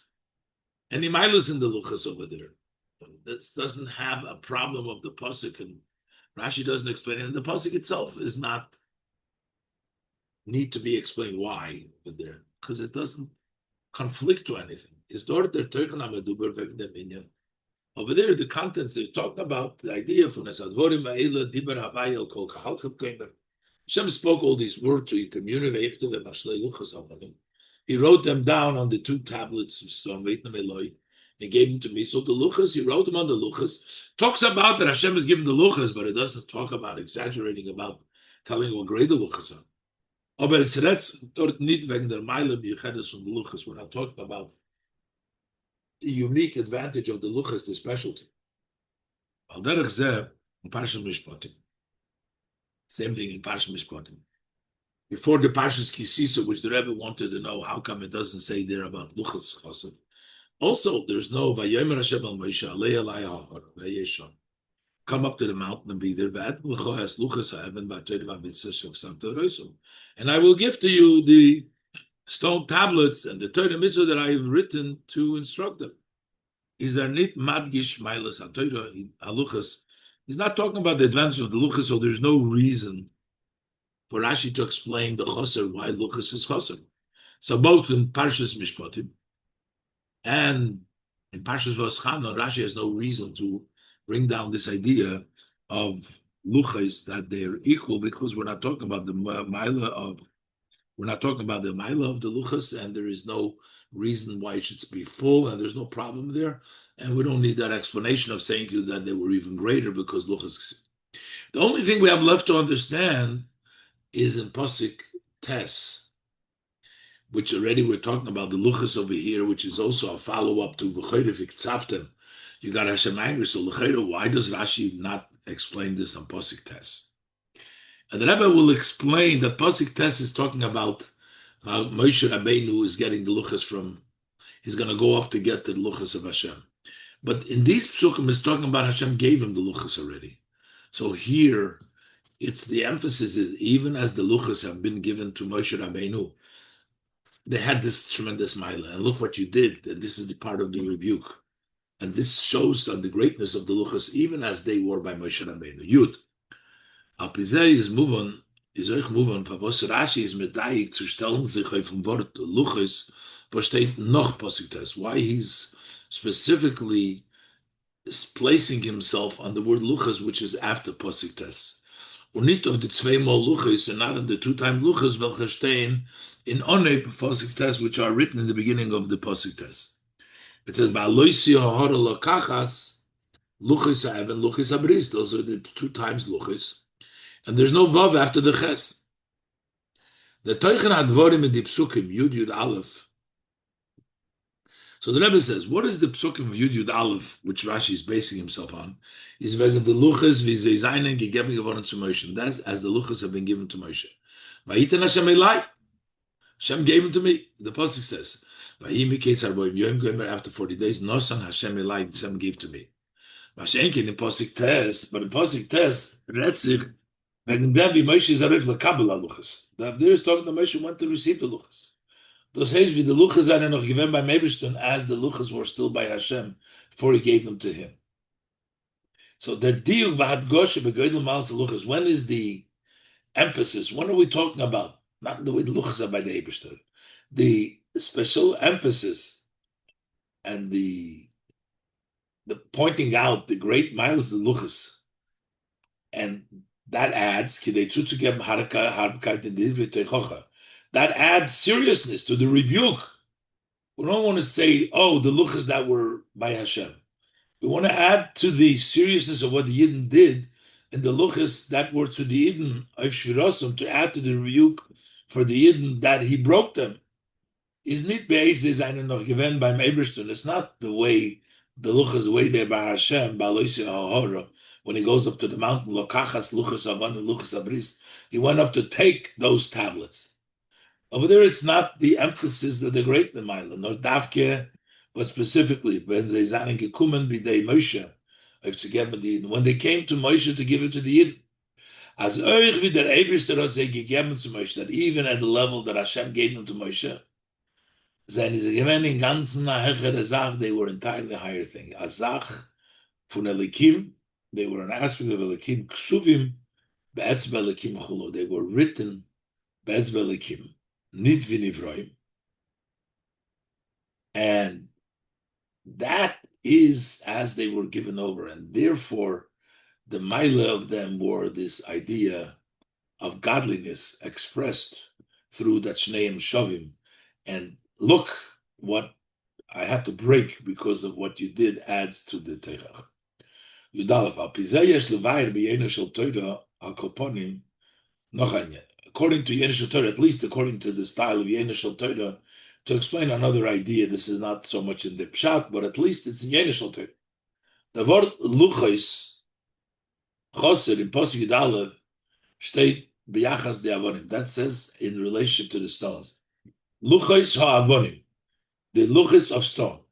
any milas in the Luchas over there. That doesn't have a problem of the Pasuk, and Rashi doesn't explain it. And the Pasuk itself is not need to be explained why over there, because it doesn't conflict to anything. Over there, the contents they're talking about, the idea from Hashem spoke all these words to communicate to them. He wrote them down on the two tablets of stone. He gave them to me. So the luchas, he wrote them on the luchas. Talks about that Hashem has given the luchas, but it doesn't talk about exaggerating about telling what great the luchas are. Aber es redt dort nicht wegen der Meile B'Yichedes from the luchas. We're not talking about the unique advantage of the luchas, the specialty. Al derech zeh, in Parshas Mishpatim. Same thing in Parshas Mishpatim. Before the Parshas Kisisa, which the Rebbe wanted to know, how come it doesn't say there about luchas chassid? Also, there's no Vayomer Hashem al Moshe Alei Alai Hahar Vayeshon. Come up to the mountain and be there. And I will give to you the stone tablets and the Torah mitzvah that I have written to instruct them. Is there nit madgish mailas haTorah aluchas? He's not talking about the advantage of the luchas, so there's no reason for Rashi to explain the choser, why luchas is choser. So both in Parshas Mishpatim and in Parshas V'Eschanon, Rashi has no reason to bring down this idea of luchas that they're equal, because we're not talking about the maila of the luchas, and there is no reason why it should be full, and there's no problem there, and we don't need that explanation of saying to you that they were even greater because luchas. The only thing we have left to understand is in Pasuk Tes, which already we're talking about the luchas over here, which is also a follow-up to V'chorev Iktzavtem. You got Hashem angry, so why does Rashi not explain this on Pasuk Tes? And the Rebbe will explain that Pasuk Tes is talking about how Moshe Rabbeinu is getting the luchas from, he's going to go up to get the luchas of Hashem. But in these psukim, it's talking about Hashem gave him the luchas already. So here, it's the emphasis is even as the luchas have been given to Moshe Rabbeinu, they had this tremendous milah, and look what you did, and this is the part of the rebuke. And this shows the greatness of the luchas, even as they were by Moshe Rabbeinu. Yud. Alpizeh is euch move on, was Rashi is medayik zu stellen sich auf dem Wort luchas, was steht noch Pasuk Tes. Why he's specifically placing himself on the word luchas, which is after Pasuk Tes. Und nicht auf die zweimal luchas, and not on the two-time luchas, welche stehen in Onei Pasuk Tes, which are written in the beginning of the Pasuk Tes. It says, "Ba'aloisi ha'hara lakachas luchis ha'evan luchis abris." Those are the two times luchis, and there's no vav after the ches. The toichen advorim in the psukim Yud Aleph. So the Rebbe says, what is the psukim of Yud Aleph, which Rashi is basing himself on? Is wegen the luchis wie sie seinen gegeben geworden zu Moshe. That's as the luchis have been given to Moshe. Vayiten Hashem elai. Hashem gave him to me. The pasuk says, after 40 days, Nosan Hashem elai, Hashem gave to me. Mashenkin in pasuk Tes, but in pasuk Tes, Retzich, and then the Moshe is arif lekabel luchas. The Avdir is talking to Moshe went to receive the luchas. Those says the luchas are noch given by Meibishton as the luchas were still by Hashem before He gave them to him. So the diuk v'had goshe begoidel malas luchas. When is the emphasis? When are we talking about? Not the way the luchas are by the Eibishter. The special emphasis and the pointing out the great miles of the luchas, and that adds that adds seriousness to the rebuke. We don't want to say, oh, the luchas that were by Hashem. We want to add to the seriousness of what the Yidden did and the luchas that were to the Yidden of Shvirosum, to add to the rebuke for the Yidden that he broke them. Is nicht beis eine noch gewend beim Eberstun. It's not the way the luchas, the way they're by Hashem, when he goes up to the mountain, lokachas luchas avan luchas abris, he went up to take those tablets. Over there, it's not the emphasis of the great Nemaila, nor davke but specifically, when they Moshe, when they came to Moshe to give it to the Yid, as euch wie der Eibishter hat sie gegeben zu Moshe, that even at the level that Hashem gave them to Moshe, seine sie gewinnen in ganzen hechere Sach, they were entirely higher thing. A Sach von Elikim, they were an aspect of Elikim, Ksuvim, Be'etzbe Elikim Chulu, they were written Be'etzbe Elikim, nit vinivroim. And that is as they were given over, and therefore the Maila of them were this idea of godliness expressed through that Shneim Shavim. And look what I had to break because of what you did adds to the Teichach. Yudalef, al pizeyesh levayir b'yenu shel Torah al koponim nochanya. According to Yenu shel Torah, at least according to the style of Yenu shel Torah, to explain another idea, this is not so much in the Pshat, but at least it's in Yenu shel Torah. The word luchos, choser, in Pasuk Yudalef, state b'yachas de avonim. That says in relationship to the stones. Luchos ha'avonim, the luchos of stone.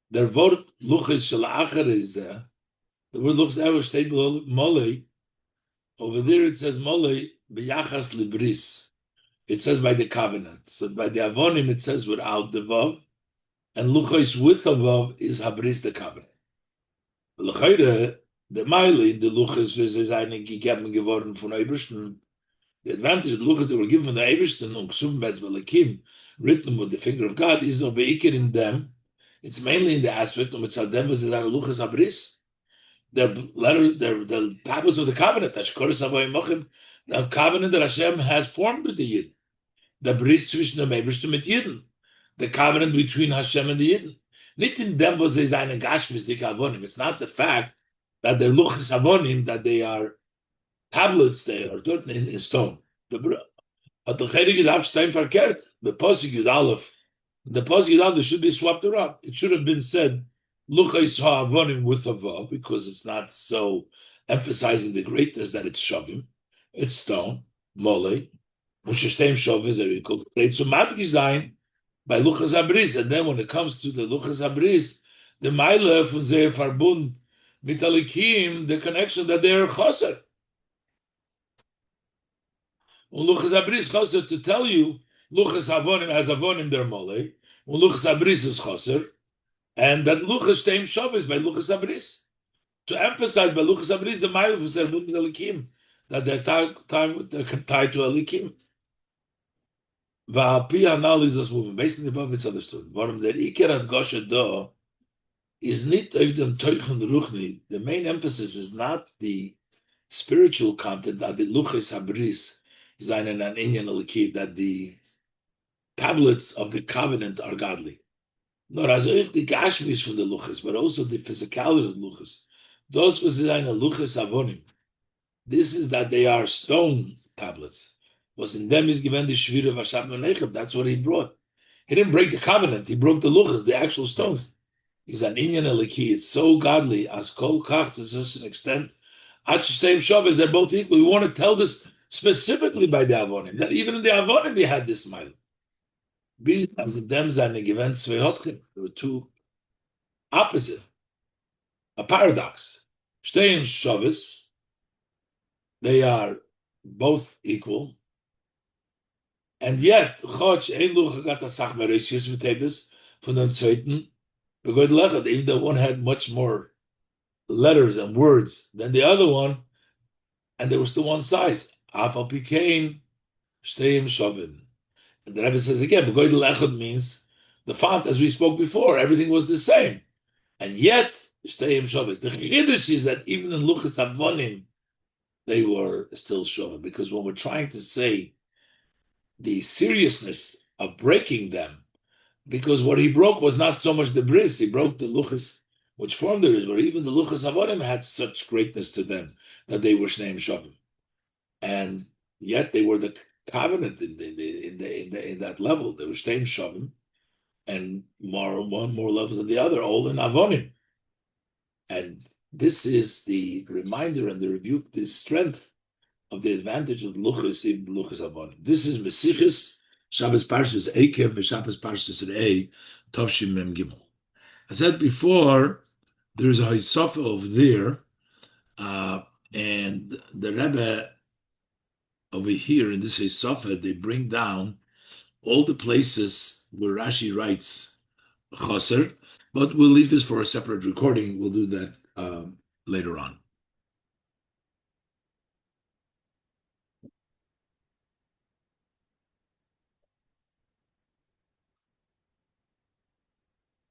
The word luchos shel acher is the word luchos ever state below molei. Over there it says molei b'yachas libris. It says by the covenant. So by the avonim it says without the vav, and luchos with a vav is habris the covenant. L'chayre the Meile, the luchos is eine gegeben geworden von Eibishten. The advantage of the luchos that were given from the Eibishten und ksum betzvelakim, written with the finger of God, is no beikir in them. It's mainly in the aspect of mitzadem was eine luchos habris. Their letters, the tablets of the covenant, the covenant that Hashem has formed with the Yid. The bris zwischen the Eibishten mit Yidden. The covenant between Hashem and the Yidden. Nicht in them was eine gashmis dik avonim. It's not the fact that they're luchos avonim, that they are tablets, they are written in stone. The Heilige Gedacht stein verkehrt. The Pasuk Yud Aleph, the Pasuk Yud Aleph should be swapped around. It should have been said luchos ha'avonim with a vav, because it's not so emphasizing the greatness that it's shavim. It's stone, mole, u'sheshteim shavim are equal. It's somatic sein by luchos habris, and then when it comes to the luchos habris, the Meile von sehr verbund mit Elikim, the connection that they are choser. Luchas habris choser, to tell you, luchas avonim as avonim their mole, luchas habris is choser, and that luchas shteim shavis by luchas habris. To emphasize by luchas habris the Meile von sehr verbund mit Elikim, that they're tied to Elikim. Va'api analysis moving, based on the above, it's understood. Warum der Iker at Goshe do is not of them teuchen ruchni. The main emphasis is not the spiritual content that the luchas habris is an inyan aliki, that the tablets of the covenant are godly. Nor as the gashmis from the luchas, but also the physicality of the luchas. Those was eine luchas avonim. This is that they are stone tablets. Was in them is given the shvira v'asham Eikev. That's what he brought. He didn't break the covenant. He broke the luchas, the actual stones. He's an inyan eliki. It's so godly as kol kach to such an extent. Same Shabbos, they're both equal. We want to tell this specifically by the avonim, that even in the avonim we had this mile. As in them zane given zwei hofkim. There were two opposite, a paradox. Shteim Shabbos, they are both equal. And yet, even though one had much more letters and words than the other one, and they were still one size. And the Rebbe says again, means the font, as we spoke before, everything was the same. And yet, the Chiddush is that even in Luchas Avonim, they were still Shavim, because when we're trying to say the seriousness of breaking them, because what he broke was not so much the bris, he broke the luchas which formed the bris, but even the luchas avodim had such greatness to them that they were shneim shavim, and yet they were the covenant in that level. They were shneim shavim, and one more levels than the other, all in avonim. And this is the reminder and the rebuke, the strength of the advantage of luchas in luchas avonim. This is Sichos, Shabbos Parshas Eikev, Shabbos Parshas Rei, Tovshim Mem Gimel. I said before, there's a Hisofa over there, uh, and the Rebbe over here in this Hisofa, they bring down all the places where Rashi writes Chaser, but we'll leave this for a separate recording. We'll do that later on.